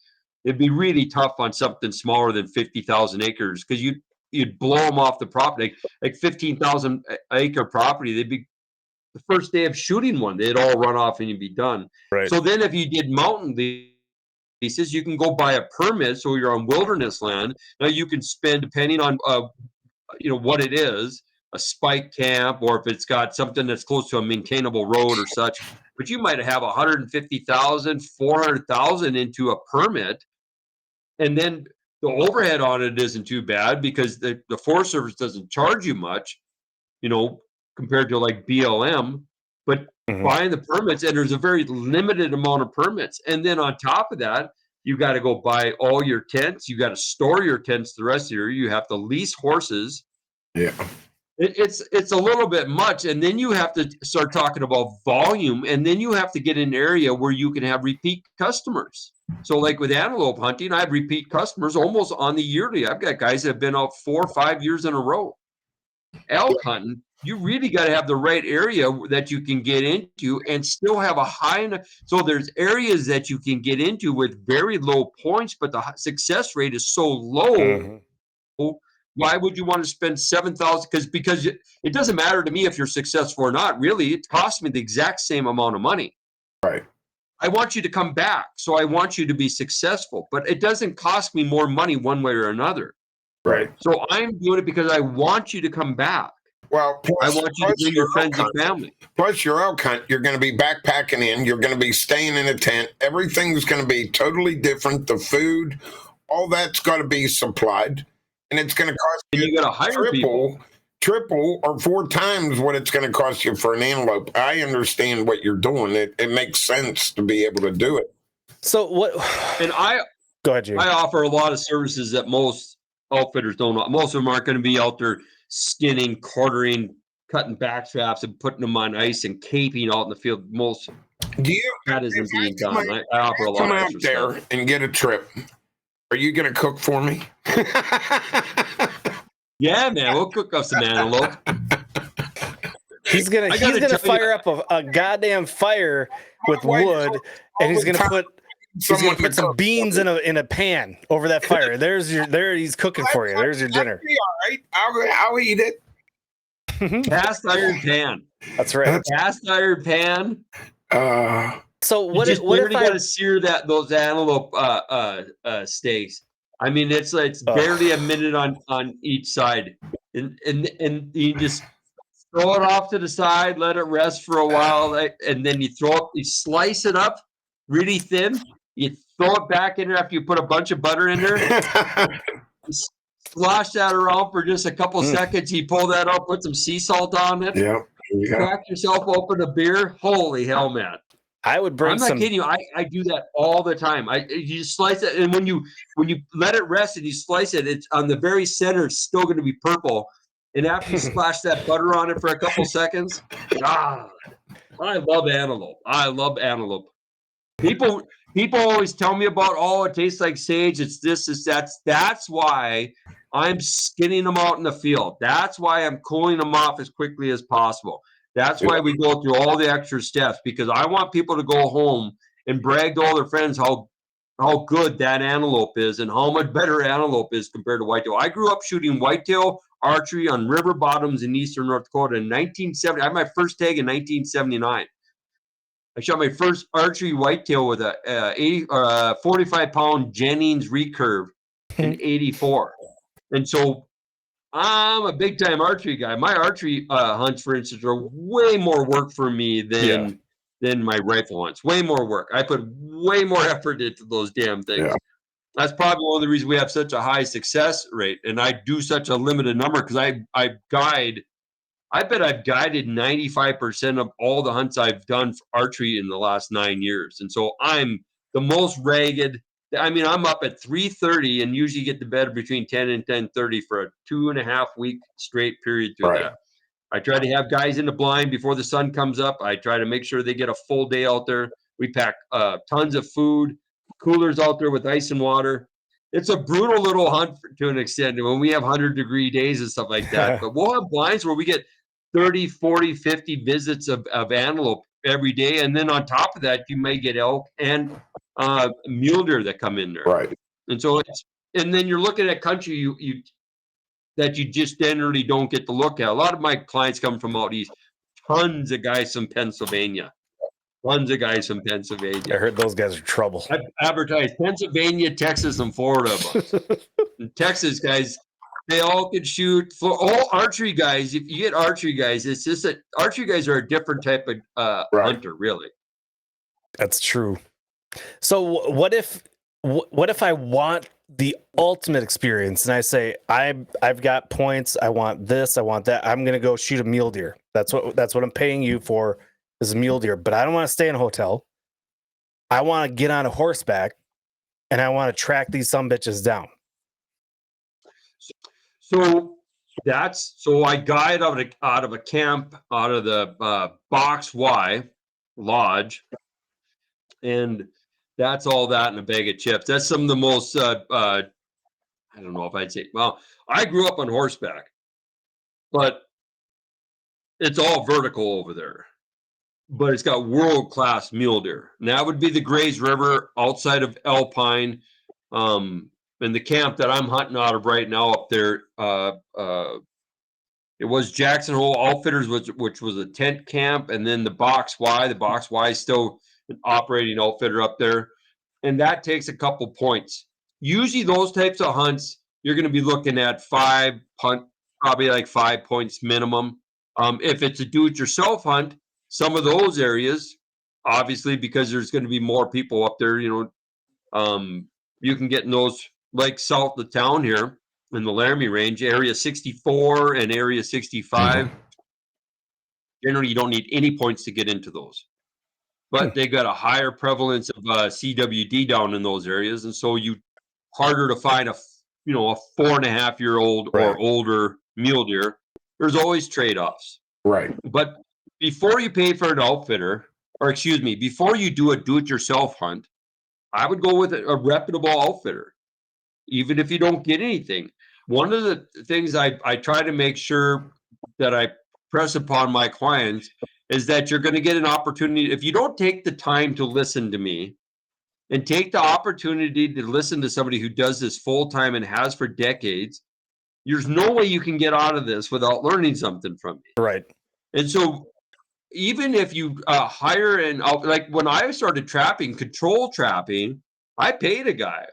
really tough on something smaller than 50,000 acres because you'd blow them off the property. Like 15,000 acre property, they'd be the first day of shooting one, they'd all run off and you'd be done. Right. So then if you did mountain leases, you can go buy a permit. So you're on wilderness land. Now you can spend, depending on, what it is, a spike camp, or if it's got something that's close to a maintainable road or such, but you might have 150,000, 400,000 into a permit. And then the overhead on it isn't too bad because the Forest Service doesn't charge you much, compared to like BLM, but buying the permits, and there's a very limited amount of permits. And then on top of that, you got to go buy all your tents. You got to store your tents the rest of the year. You have to lease horses. Yeah. It's a little bit much. And then you have to start talking about volume. And then you have to get an area where you can have repeat customers. So like with antelope hunting, I have repeat customers almost on the yearly. I've got guys that have been out 4 or 5 years in a row. Elk hunting, you really got to have the right area that you can get into and still have a high enough. So there's areas that you can get into with very low points, but the success rate is so low. Why would you want to spend $7,000? Because it doesn't matter to me if you're successful or not. Really, it costs me the exact same amount of money. Right. I want you to come back, so I want you to be successful, but it doesn't cost me more money one way or another. Right. So I'm doing it because I want you to come back. Well, I want you to bring your friends and family. Plus your elk hunt, you're going to be backpacking in. You're going to be staying in a tent. Everything's going to be totally different. The food, all that's got to be supplied. And it's going to cost you got to hire triple or 4 times what it's going to cost you for an antelope. I understand what you're doing. It makes sense to be able to do it. So what? And go ahead, Jim. I offer a lot of services that most outfitters don't. Most of them aren't going to be out there skinning, quartering, cutting back straps, and putting them on ice and caping out in the field. That isn't being done. I offer a lot of extra stuff. Come out there and get a trip. Are you going to cook for me? Yeah, man, we'll cook up some antelope. He's gonna fire up a goddamn fire with wood, and he's gonna put some beans in a pan over that fire. He's cooking for you. There's your dinner. All right, I'll eat it. Cast iron pan. That's right. Cast iron pan. So what if I got to sear those antelope steaks? I mean, it's barely a minute on each side, and you just throw it off to the side, let it rest for a while, and then you slice it up really thin. You throw it back in there after you put a bunch of butter in there. Slosh that around for just a couple seconds. You pull that up, put some sea salt on it. Yeah. Crack yourself open a beer. Holy hell, man! I would bring. I'm not kidding you. I do that all the time. You slice it, and when you let it rest and you slice it, it's on the very center. It's still going to be purple. And after you splash that butter on it for a couple seconds, I love antelope. I love antelope. People always tell me about, oh, it tastes like sage. It's this, it's that. That's why I'm skinning them out in the field. That's why I'm cooling them off as quickly as possible. That's why we go through all the extra steps, because I want people to go home and brag to all their friends how good that antelope is and how much better antelope is compared to whitetail. I grew up shooting whitetail archery on river bottoms in eastern North Dakota in 1970. I had my first tag in 1979. I shot my first archery whitetail with a 45-pound Jennings recurve in 84. And so I'm a big-time archery guy. My archery hunts, for instance, are way more work for me than my rifle hunts. Way more work. I put way more effort into those damn things. Yeah. That's probably one of the reasons we have such a high success rate, and I do such a limited number, because I bet I've guided 95% of all the hunts I've done for archery in the last 9 years. And so I'm the most ragged. I mean, I'm up at 3:30 and usually get to bed between 10 and 10:30 for a 2.5 week straight period through that. I try to have guys in the blind before the sun comes up. I try to make sure they get a full day out there. We pack tons of food, coolers out there with ice and water. It's a brutal little hunt to an extent when we have 100-degree days and stuff like that. But we'll have blinds where we get 30, 40, 50 visits of antelope every day. And then on top of that, you may get elk and mule deer that come in there. Right. And so and then you're looking at country that you just generally don't get to look at. A lot of my clients come from out east. Tons of guys from Pennsylvania. I heard those guys are trouble. I've advertised Pennsylvania, Texas, and Florida. And Texas guys, they all could shoot. For all archery guys, if you get archery guys, it's just that archery guys are a different type of hunter, really. That's true. So what if I want the ultimate experience and I say I've got points, I want this, I want that, I'm gonna go shoot a mule deer. That's what I'm paying you for, is a mule deer, but I don't want to stay in a hotel. I want to get on a horseback and I want to track these sumbitches down. So I guide out of a camp, out of the Box Y Lodge, and that's all that in a bag of chips. That's some of the most I don't know if I'd say. Well, I grew up on horseback, but it's all vertical over there. But it's got world-class mule deer. And that would be the Grays River outside of Alpine. And the camp that I'm hunting out of right now up there, it was Jackson Hole Outfitters, which was a tent camp, and then the Box Y. The Box Y is still an operating outfitter up there, and that takes a couple points. Usually those types of hunts, you're going to be looking at probably like 5 points minimum. If it's a do-it-yourself hunt, some of those areas, obviously, because there's going to be more people up there, you can get in those, like south of town here in the Laramie Range, Area 64 and Area 65. Mm-hmm. Generally, you don't need any points to get into those. But they got a higher prevalence of CWD down in those areas, and so harder to find a 4.5-year-old or older mule deer. There's always trade-offs. Right. But before you pay for an outfitter, before you do a do-it-yourself hunt, I would go with a reputable outfitter, even if you don't get anything. One of the things I try to make sure that I press upon my clients is that you're going to get an opportunity. If you don't take the time to listen to me and take the opportunity to listen to somebody who does this full time and has for decades, there's no way you can get out of this without learning something from me. Right. And so even if you hire like when I started control trapping, I paid a guy.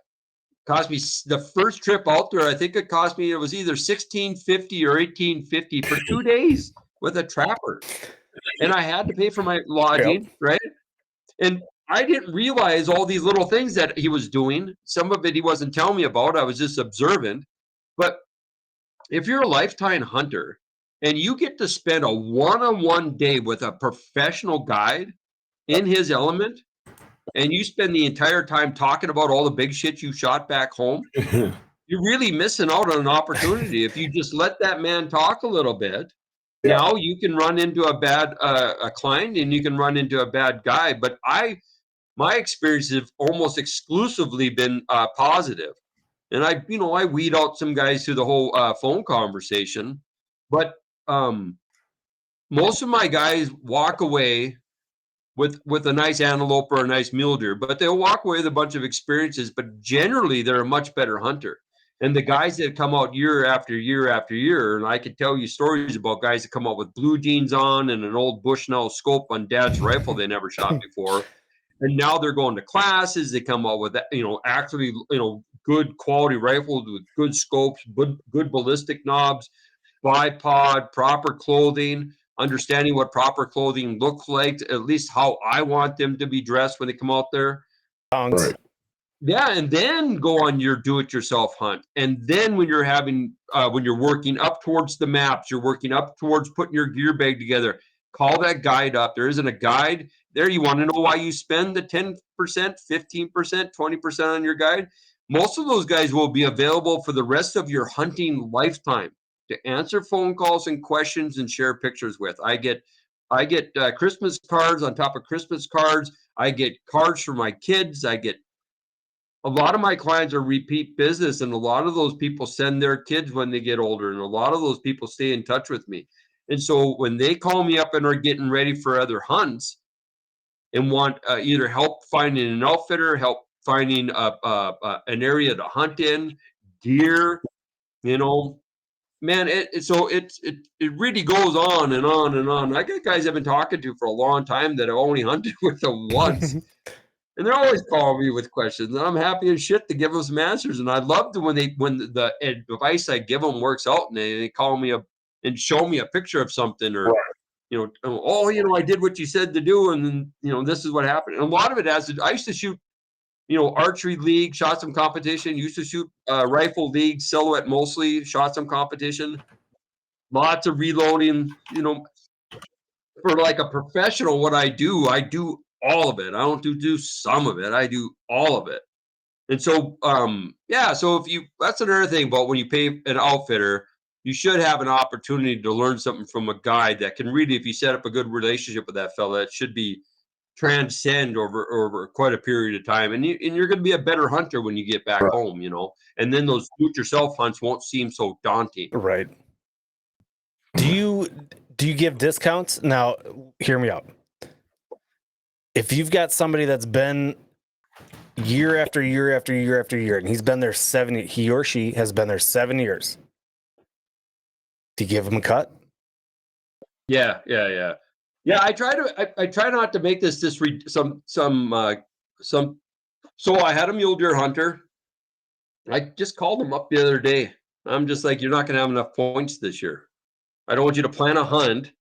Cost me the first trip out there. I think it cost me, it was either $1,650 or $1,850 for 2 days with a trapper. And I had to pay for my lodging, right? And I didn't realize all these little things that he was doing. Some of it he wasn't telling me about. I was just observant. But if you're a lifetime hunter and you get to spend a one-on-one day with a professional guide in his element, and you spend the entire time talking about all the big shit you shot back home, you're really missing out on an opportunity if you just let that man talk a little bit Now you can run into a bad a client, and you can run into a bad guy. But my experience have almost exclusively been positive. And I weed out some guys through the whole phone conversation, but most of my guys walk away with a nice antelope or a nice mule deer, but they'll walk away with a bunch of experiences. But generally, they're a much better hunter. And the guys that come out year after year after year, and I could tell you stories about guys that come out with blue jeans on and an old Bushnell scope on dad's rifle they never shot before. And now they're going to classes. They come out with, actually, good quality rifles with good scopes, good ballistic knobs, bipod, proper clothing, understanding what proper clothing looks like, at least how I want them to be dressed when they come out there. Right. Yeah, and then go on your do-it-yourself hunt. And then when you're when you're working up towards the maps, you're working up towards putting your gear bag together, call that guide up. There isn't a guide there. You want to know why you spend the 10%, 15%, 20% on your guide? Most of those guys will be available for the rest of your hunting lifetime to answer phone calls and questions and share pictures with. I get Christmas cards on top of Christmas cards. I get cards for my kids. A lot of my clients are repeat business, and a lot of those people send their kids when they get older, and a lot of those people stay in touch with me. And so when they call me up and are getting ready for other hunts and want either help finding an outfitter, help finding an area to hunt in, gear, man, it really goes on and on and on. I got guys I've been talking to for a long time that I've only hunted with them once. And they're always calling me with questions, and I'm happy as shit to give them some answers. And I love to when the advice I give them works out, and they call me up and show me a picture of something, or I did what you said to do, and then this is what happened. And a lot of it I used to shoot, archery league, shot some competition. Used to shoot rifle league, silhouette mostly, shot some competition. Lots of reloading. For like a professional, what I do all of it. I don't do some of it. I do all of it. And so, so that's another thing about when you pay an outfitter, you should have an opportunity to learn something from a guide that can really, if you set up a good relationship with that fella, it should be transcend over quite a period of time. And you're going to be a better hunter when you get back home, and then those do-it-yourself hunts won't seem so daunting. Right. Do you give discounts? Now, hear me out. If you've got somebody that's been year after year after year after year, and he or she has been there 7 years, do you give them a cut? Yeah. I try not to make this some. So I had a mule deer hunter. I just called him up the other day. I'm just like, you're not going to have enough points this year. I don't want you to plan a hunt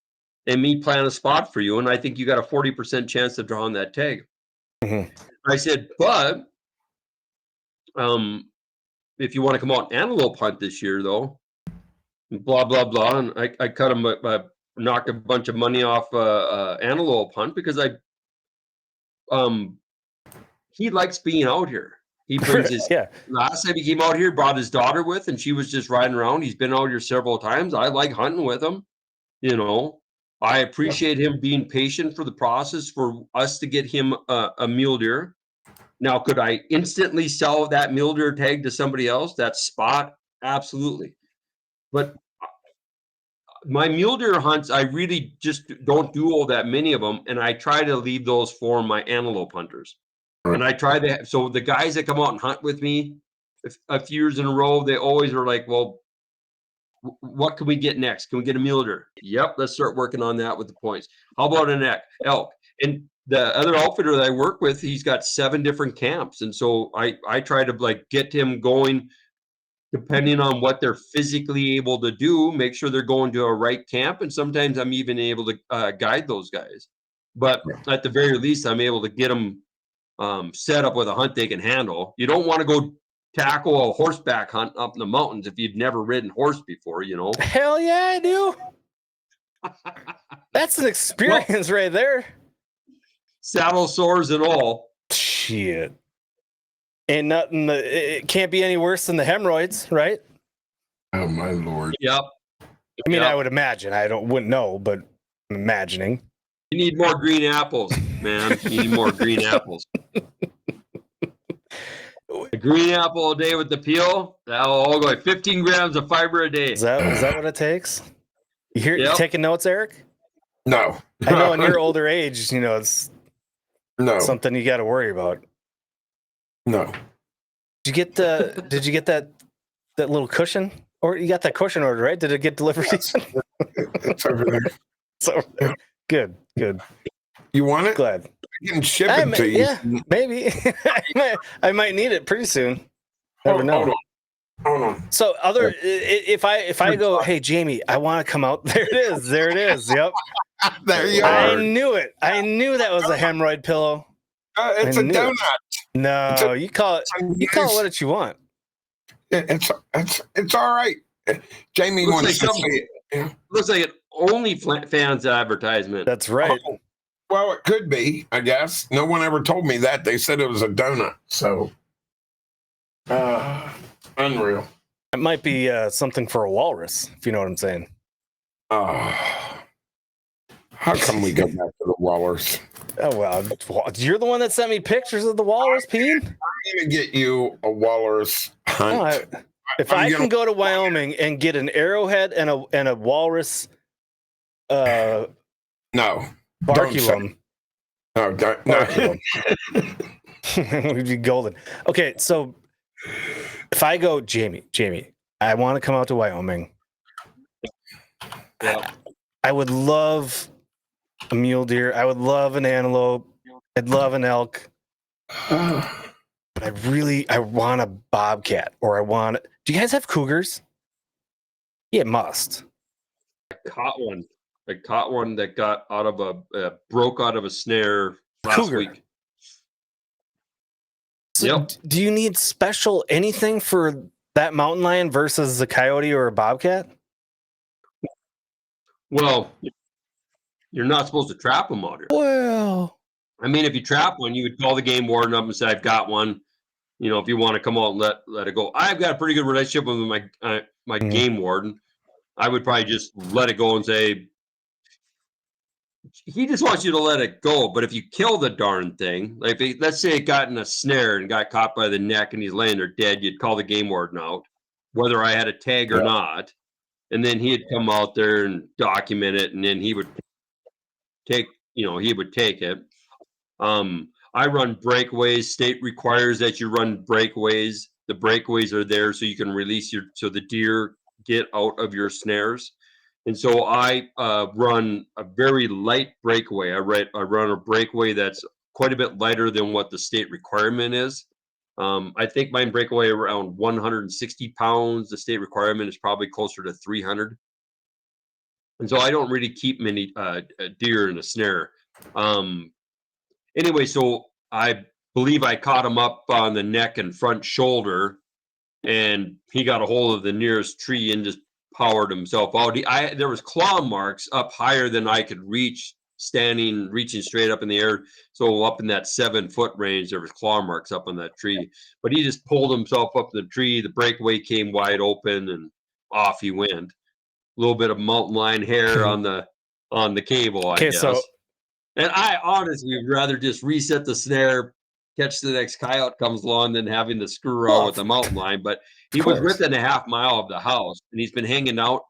and me plan a spot for you, and I think you got a 40% chance of drawing that tag. Mm-hmm. I said, but if you want to come out and antelope hunt this year, though, blah blah blah, and I cut him knock a bunch of money off antelope hunt because he likes being out here. He brings his last time he came out here, brought his daughter with, and she was just riding around. He's been out here several times. I like hunting with him. I appreciate him being patient for the process for us to get him a mule deer. Now, could I instantly sell that mule deer tag to somebody else? That spot? Absolutely. But my mule deer hunts, I really just don't do all that many of them, and I try to leave those for my antelope hunters. And I try to, so the guys that come out and hunt with me a few years in a row, they always are like, well, what can we get next? Can we get a mule deer? Yep, let's start working on that with the points. How about an elk? And the other outfitter that I work with, he's got 7 different camps. And so I try to get him going depending on what they're physically able to do, make sure they're going to a right camp. And sometimes I'm even able to guide those guys. But at the very least, I'm able to get them set up with a hunt they can handle. You don't want to go tackle a horseback hunt up in the mountains if you've never ridden horse before, Hell yeah, I do. That's an experience right there. Saddle sores and all. Shit. And nothing. It can't be any worse than the hemorrhoids, right? Oh my Lord. Yep. I mean, I would imagine. Wouldn't know, but I'm imagining. You need more green apples, man. You need more green apples. A green apple a day with the peel, that'll all go 15 grams of fiber a day. Is that what it takes? You taking notes, Eric? No. I know in your older age, it's something you got to worry about. No. Did you get that little cushion? Or you got that cushion order, right? Did it get delivered? Yes. It's over there. It's over there. Good. You want it? Glad. I can ship it to you. Yeah, maybe. I might need it pretty soon. Never know. Hold on. So if I go, hey Jamie, I want to come out. There it is. Yep. There you are. I knew it. I knew that was a hemorrhoid pillow. It's a donut. No, you call it what you want. It's all right. Jamie wants to say it. Looks like an OnlyFans advertisement. That's right. Oh, well, it could be, I guess. No one ever told me that. They said it was a donut. So, unreal. It might be something for a walrus, if you know what I'm saying. How come we go back to the walrus? Oh, well, you're the one that sent me pictures of the walrus, Peen. I'm going to get you a walrus hunt. If I can go to Wyoming and get an arrowhead and a walrus no. barculum. No, barculum. We'd be golden. Okay, so if I go, Jamie, I want to come out to Wyoming. Yeah. I would love a mule deer. I would love an antelope. I'd love an elk. But I want a bobcat, or do you guys have cougars? Yeah, it must. I caught one that got broke out of a snare last week. So yep. Do you need special anything for that mountain lion versus a coyote or a bobcat? Well, you're not supposed to trap them out here. Well, I mean, if you trap one, you would call the game warden up and say, "I've got one. If you want to come out and let it go." I've got a pretty good relationship with my game warden. I would probably just let it go and say, he just wants you to let it go. But if you kill the darn thing, like let's say it got in a snare and got caught by the neck and he's laying there dead, you'd call the game warden out, whether I had a tag or not. And then he'd come out there and document it, and then he would take it. I run breakaways. State requires that you run breakaways. The breakaways are there so you can release so the deer get out of your snares. And so I run a very light breakaway. I run a breakaway that's quite a bit lighter than what the state requirement is. I think mine breakaway around 160 pounds. The state requirement is probably closer to 300. And so I don't really keep many deer in a snare. Anyway, so I believe I caught him up on the neck and front shoulder, and he got a hold of the nearest tree and just powered himself out. There was claw marks up higher than I could reach, reaching straight up in the air. So up in that 7-foot range, there was claw marks up on that tree. But he just pulled himself up the tree. The breakaway came wide open, and off he went. A little bit of mountain lion hair on the cable, I guess. And I honestly would rather just reset the snare, catch the next coyote comes along than having to screw around with the mountain lion. But he was within a half mile of the house, and he's been hanging out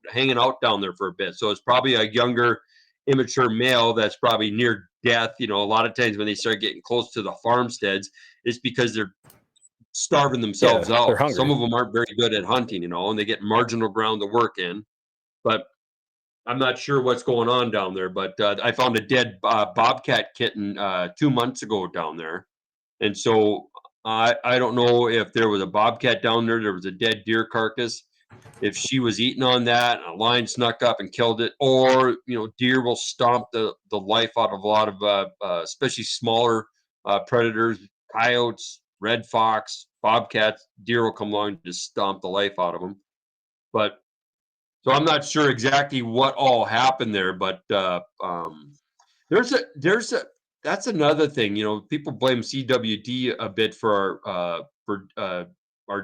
down there for a bit. So it's probably a younger, immature male that's probably near death. A lot of times when they start getting close to the farmsteads, it's because they're starving themselves out. Some of them aren't very good at hunting, and they get marginal ground to work in. But I'm not sure what's going on down there. But I found a dead bobcat kitten 2 months ago down there. And so I don't know if there was a bobcat down there. There was a dead deer carcass. If she was eating on that, and a lion snuck up and killed it, or deer will stomp the life out of a lot of especially smaller predators, coyotes, red fox, bobcats. Deer will come along and just stomp the life out of them. But so I'm not sure exactly what all happened there. But that's another thing. People blame CWD a bit for our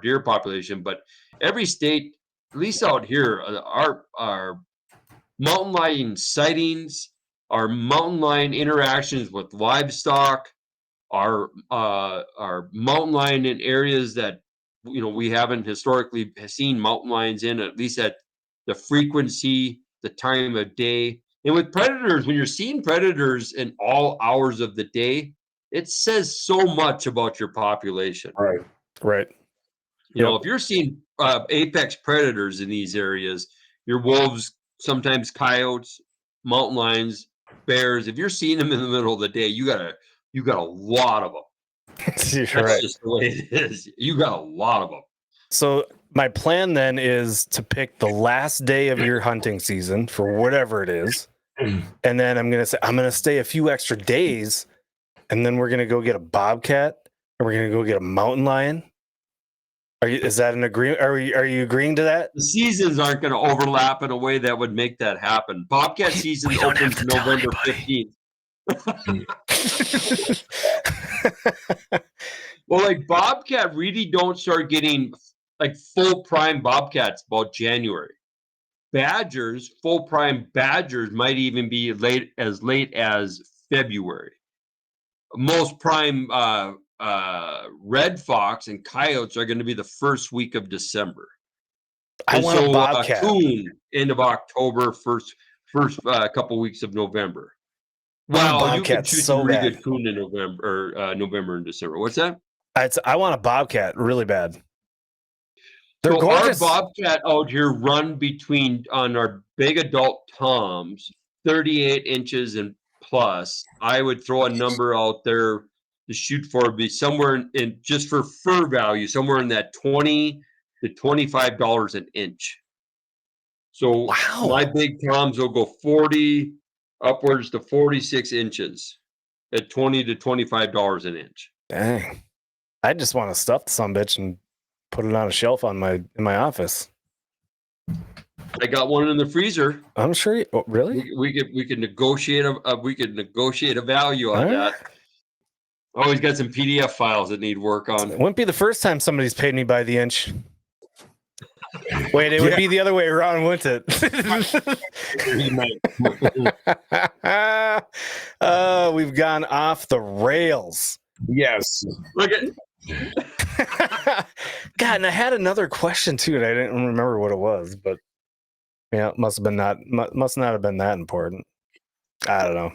deer population, but every state, at least out here, our mountain lion sightings, our mountain lion interactions with livestock, our mountain lion in areas that we haven't historically seen mountain lions in, at least at the frequency, the time of day. And with predators, when you're seeing predators in all hours of the day, it says so much about your population. Right. If you're seeing apex predators in these areas, your wolves, sometimes coyotes, mountain lions, bears, if you're seeing them in the middle of the day, you got a lot of them. That's just the way it is. You got a lot of them. So my plan then is to pick the last day of your hunting season for whatever it is. And then I'm going to stay a few extra days, and then we're going to go get a bobcat, and we're going to go get a mountain lion. Is that an agreement? Are you agreeing to that? The seasons aren't going to overlap in a way that would make that happen. Bobcat season opens November 15th. Well, like bobcat really don't start getting like full prime bobcats about January. Badgers, full prime badgers might even be late as February. Most prime red fox and coyotes are going to be the first week of December. I want a bobcat. Coon, end of October, first couple weeks of November. Well, you can choose some really good coon in November or November and December. What's that? I want a bobcat really bad. They're gorgeous. Our bobcat out here run between, on our big adult toms, 38 inches and plus. I would throw a number out there to shoot for, would be somewhere in just for fur value, somewhere in that $20 to $25 an inch. So my big toms will go 40 upwards to 46 inches at $20 to $25 an inch. Dang. I just want to stuff the sumbitch and put it on a shelf in my office. I got one in the freezer. I'm sure. Really? We could negotiate a value on that. Always got some PDF files that need work on. It wouldn't be the first time somebody's paid me by the inch. Wait, it would be the other way around, wouldn't it? We've gone off the rails. Yes. Look at. God, and I had another question too, and I didn't remember what it was, but yeah, it must not have been that important. I don't know.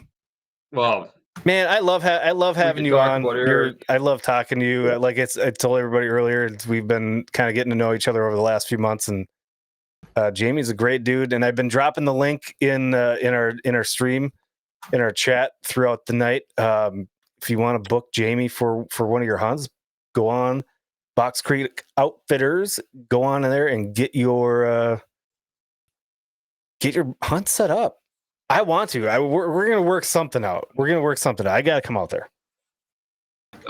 Well, man, I love having you on. I love talking to you. Like I told everybody earlier, we've been kind of getting to know each other over the last few months, and Jamie's a great dude. And I've been dropping the link in our stream, in our chat throughout the night. If you want to book Jamie for one of your hunts, go on Box Creek Outfitters. Go on in there and get your hunt set up. I want to. We're gonna work something out. I gotta come out there.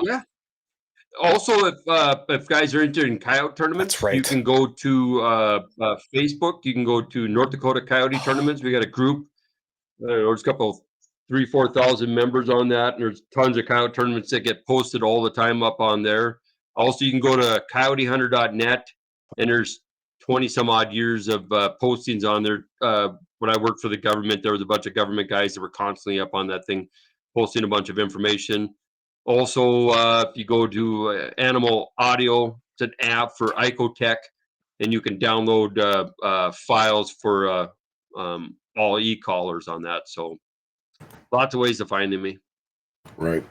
Yeah. Also, if guys are interested in coyote tournaments, you can go to Facebook. You can go to North Dakota Coyote Tournaments. We got a group. There's a couple, 3,000-4,000 members on that, and there's tons of coyote tournaments that get posted all the time up on there. Also, you can go to coyotehunter.net, and there's 20 some odd years of postings on there. When I worked for the government, there was a bunch of government guys that were constantly up on that thing, posting a bunch of information. Also, if you go to Animal Audio, it's an app for Icotech, and you can download files for all e-collars on that. So lots of ways to find me. Right.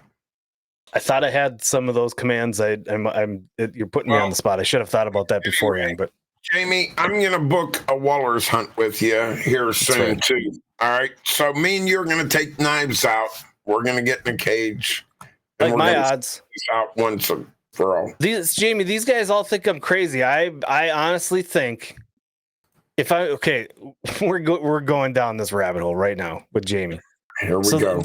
I thought I had some of those commands. You're putting me on the spot. I should have thought about that beforehand, but. Jamie, I'm going to book a Waller's hunt with you here soon, too. All right. So me and you are going to take knives out. We're going to get in a cage. Like my odds. Out once and for all. Jamie, these guys all think I'm crazy. I honestly think we're going down this rabbit hole right now with Jamie. Here we go.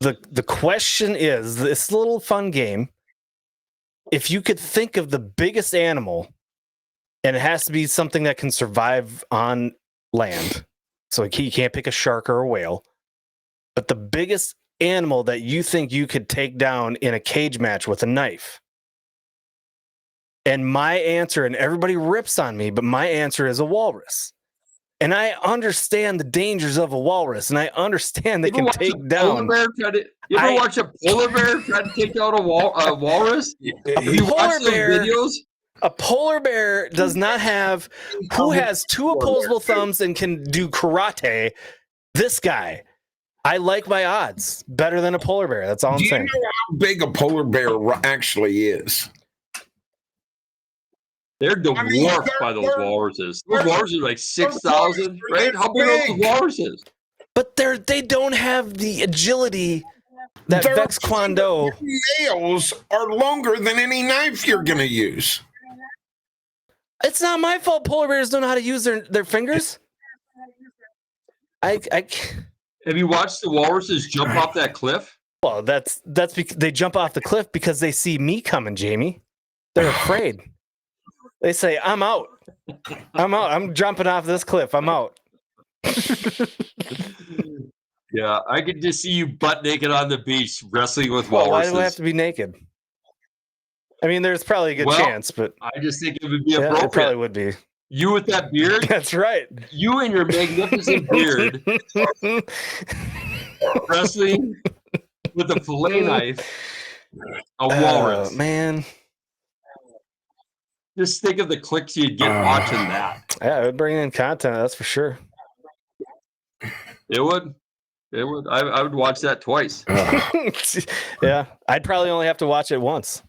The question is, this little fun game, if you could think of the biggest animal, and it has to be something that can survive on land. So you can't pick a shark or a whale. But the biggest animal that you think you could take down in a cage match with a knife. And my answer, and everybody rips on me, but my answer is a walrus. And I understand the dangers of a walrus, and I understand they can take down. You ever watch a polar bear try to take down a walrus? A polar bear does not have who has two opposable thumbs and can do karate. This guy. I like my odds better than a polar bear. That's all I'm saying. Do you know how big a polar bear actually is? They're dwarfed by those walruses. Those walruses are like 6,000, right? How big are those walruses? But they don't have the agility that Vex Kwon-Do. Nails are longer than any knife you're going to use. It's not my fault polar bears don't know how to use their fingers. Have you watched the walruses jump off that cliff? Well, that's because they jump off the cliff because they see me coming, Jamie. They're afraid. They say, I'm out. I'm jumping off this cliff. I'm out. Yeah, I could just see you butt naked on the beach wrestling with walruses. Why do I have to be naked? I mean, there's probably a good chance, but I just think it would be appropriate. It probably would be. You with that beard? That's right. You and your magnificent beard wrestling with a fillet knife, a walrus. Man. Just think of the clicks you'd get watching that. Yeah, it would bring in content, that's for sure. It would. I would watch that twice. Yeah, I'd probably only have to watch it once.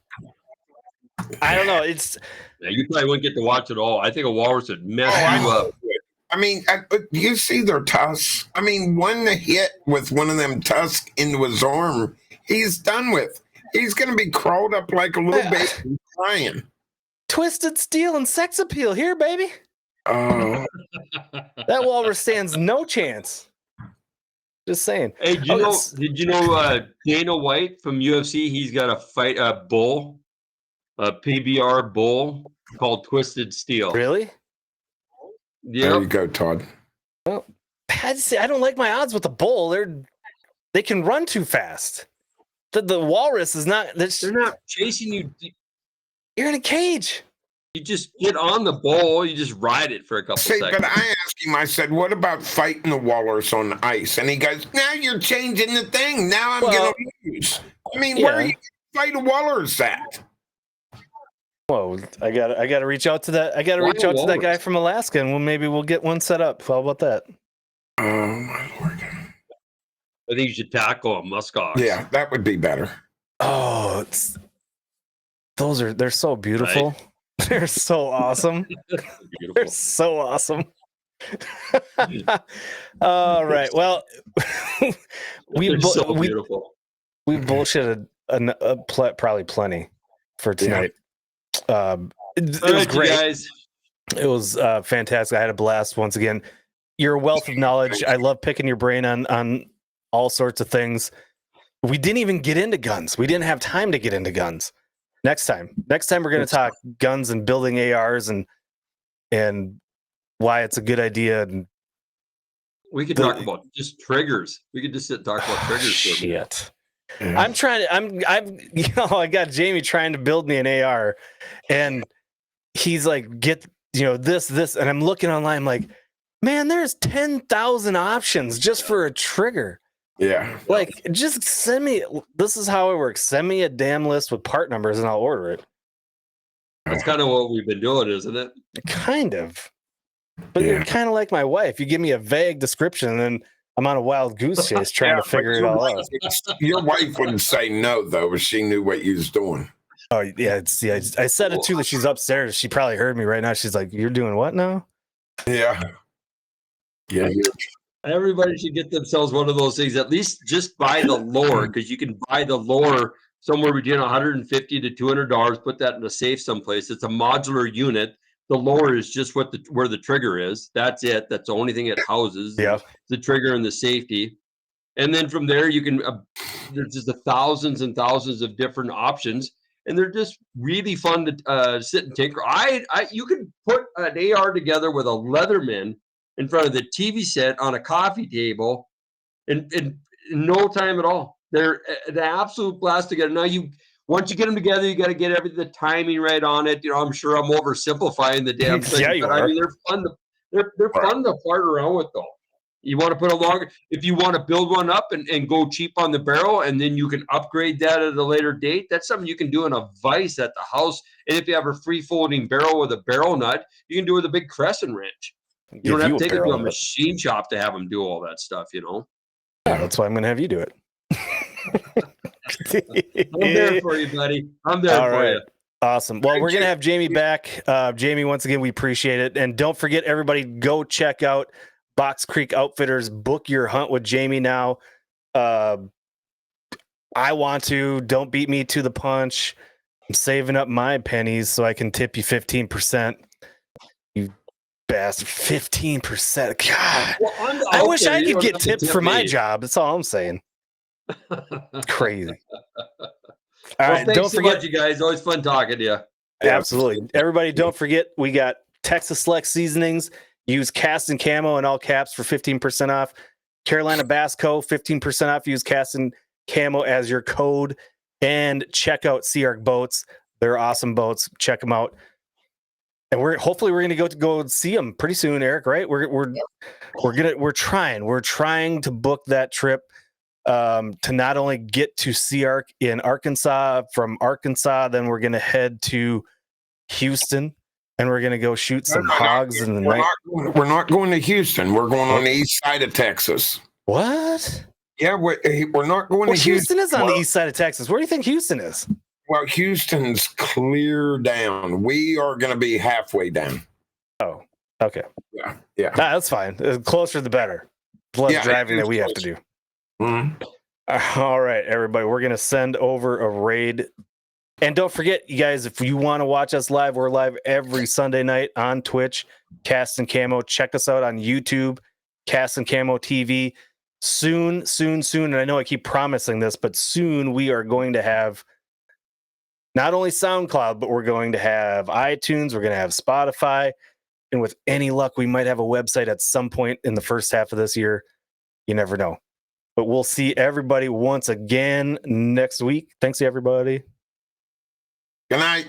I don't know. You probably wouldn't get to watch it all. I think a walrus would mess you up. I mean, you see their tusks. I mean, one hit with one of them tusks into his arm, he's done with. He's going to be crawled up like a little baby crying. Twisted Steel and sex appeal here, baby. Oh. That walrus stands no chance. Just saying. Hey, did you know Dana White from UFC? He's got a bull, a PBR bull called Twisted Steel. Really? Yeah. There you go, Todd. Well, I don't like my odds with the bull. They can run too fast. The walrus is not. They're not chasing you. You're in a cage. You just get on the bull. You just ride it for a couple seconds. But I asked him, I said, what about fighting the walrus on ice? And he goes, now you're changing the thing. Now I'm going to lose. I mean, where are you going to fight a walrus at? Whoa, I got to reach out to that. I got to reach out to that guy from Alaska, and maybe we'll get one set up. How about that? Oh, my Lord. I think you should tackle a muskox. Yeah, that would be better. Oh, they're so beautiful. Right? They're so awesome. They're so awesome. All right. Well, we bullshitted probably plenty for tonight. Yeah. It was great, guys. It was fantastic. I had a blast once again. You're a wealth of knowledge. I love picking your brain on all sorts of things. We didn't even get into guns. We didn't have time to get into guns. Next time we're going to talk guns and building ARs and why it's a good idea. And we could talk about just triggers. We could just sit and talk about triggers. Shit. Yeah. I got Jamie trying to build me an AR, and he's like, get this, and I'm looking online, I'm like, man, there's 10,000 options just for a trigger. Yeah. Like, just send me, this is how it works. Send me a damn list with part numbers and I'll order it. That's kind of what we've been doing, isn't it? Kind of. But you're kind of like my wife. You give me a vague description and then I'm on a wild goose chase trying to figure it all out. Your wife wouldn't say no, though, if she knew what you was doing. Oh, yeah. I said it too that she's upstairs. She probably heard me right now. She's like, you're doing what now? Yeah. Yeah. Everybody should get themselves one of those things. At least just buy the lure, because you can buy the lure somewhere between $150 to $200. Put that in a safe someplace. It's a modular unit. The lure is just where the trigger is. That's it. That's the only thing it houses. Yeah. The trigger and the safety. And then from there, you can. There's just thousands and thousands of different options, and they're just really fun to sit and tinker. You can put an AR together with a Leatherman in front of the TV set on a coffee table in no time at all. They're an absolute blast together. Now, once you get them together, you got to get the timing right on it. I'm sure I'm oversimplifying the damn thing. Yeah, you are. I mean, they're fun. They're fun to fart around with, though. You want to put a longer, if you want to build one up and go cheap on the barrel, and then you can upgrade that at a later date, that's something you can do in a vise at the house. And if you have a free folding barrel with a barrel nut, you can do it with a big crescent wrench. You don't have to take it to a machine shop to have them do all that stuff, you know? Yeah, that's why I'm going to have you do it. I'm there for you, buddy. I'm there for you. Awesome. Well, we're going to have Jamie back. Jamie, once again, we appreciate it. And don't forget, everybody, go check out Box Creek Outfitters. Book your hunt with Jamie now. I want to. Don't beat me to the punch. I'm saving up my pennies so I can tip you 15%. You bastard. 15%. God. Well, I wish I could get tipped for my job. That's all I'm saying. Crazy. All right, don't forget, you guys. Always fun talking to you. Absolutely. Everybody, don't forget, we got Texas Select Seasonings. Use Cast and Camo in all caps for 15% off. Carolina Bass Co. 15% off. Use Cast and Camo as your code. And check out Sea Arc Boats. They're awesome boats. Check them out. And we're gonna go see them pretty soon, Eric. Right? We're trying to book that trip. To not only get to Sea Arc in Arkansas, from Arkansas, then we're going to head to Houston and we're going to go shoot some hogs in the night. We're not going to Houston. We're going on the east side of Texas. What? Yeah, we're not going to Houston. Houston is on the east side of Texas. Where do you think Houston is? Well, Houston's clear down. We are going to be halfway down. Oh, okay. Yeah. Nah, that's fine. The closer, the better. Less driving that we have to do. Mm-hmm. All right, everybody, we're going to send over a raid. And don't forget, you guys, if you want to watch us live, we're live every Sunday night on Twitch, Cast and Camo. Check us out on YouTube, Cast and Camo TV. Soon, and I know I keep promising this, but soon we are going to have not only SoundCloud, but we're going to have iTunes, we're going to have Spotify, and with any luck, we might have a website at some point in the first half of this year. You never know. But we'll see everybody once again next week. Thanks, everybody. Good night.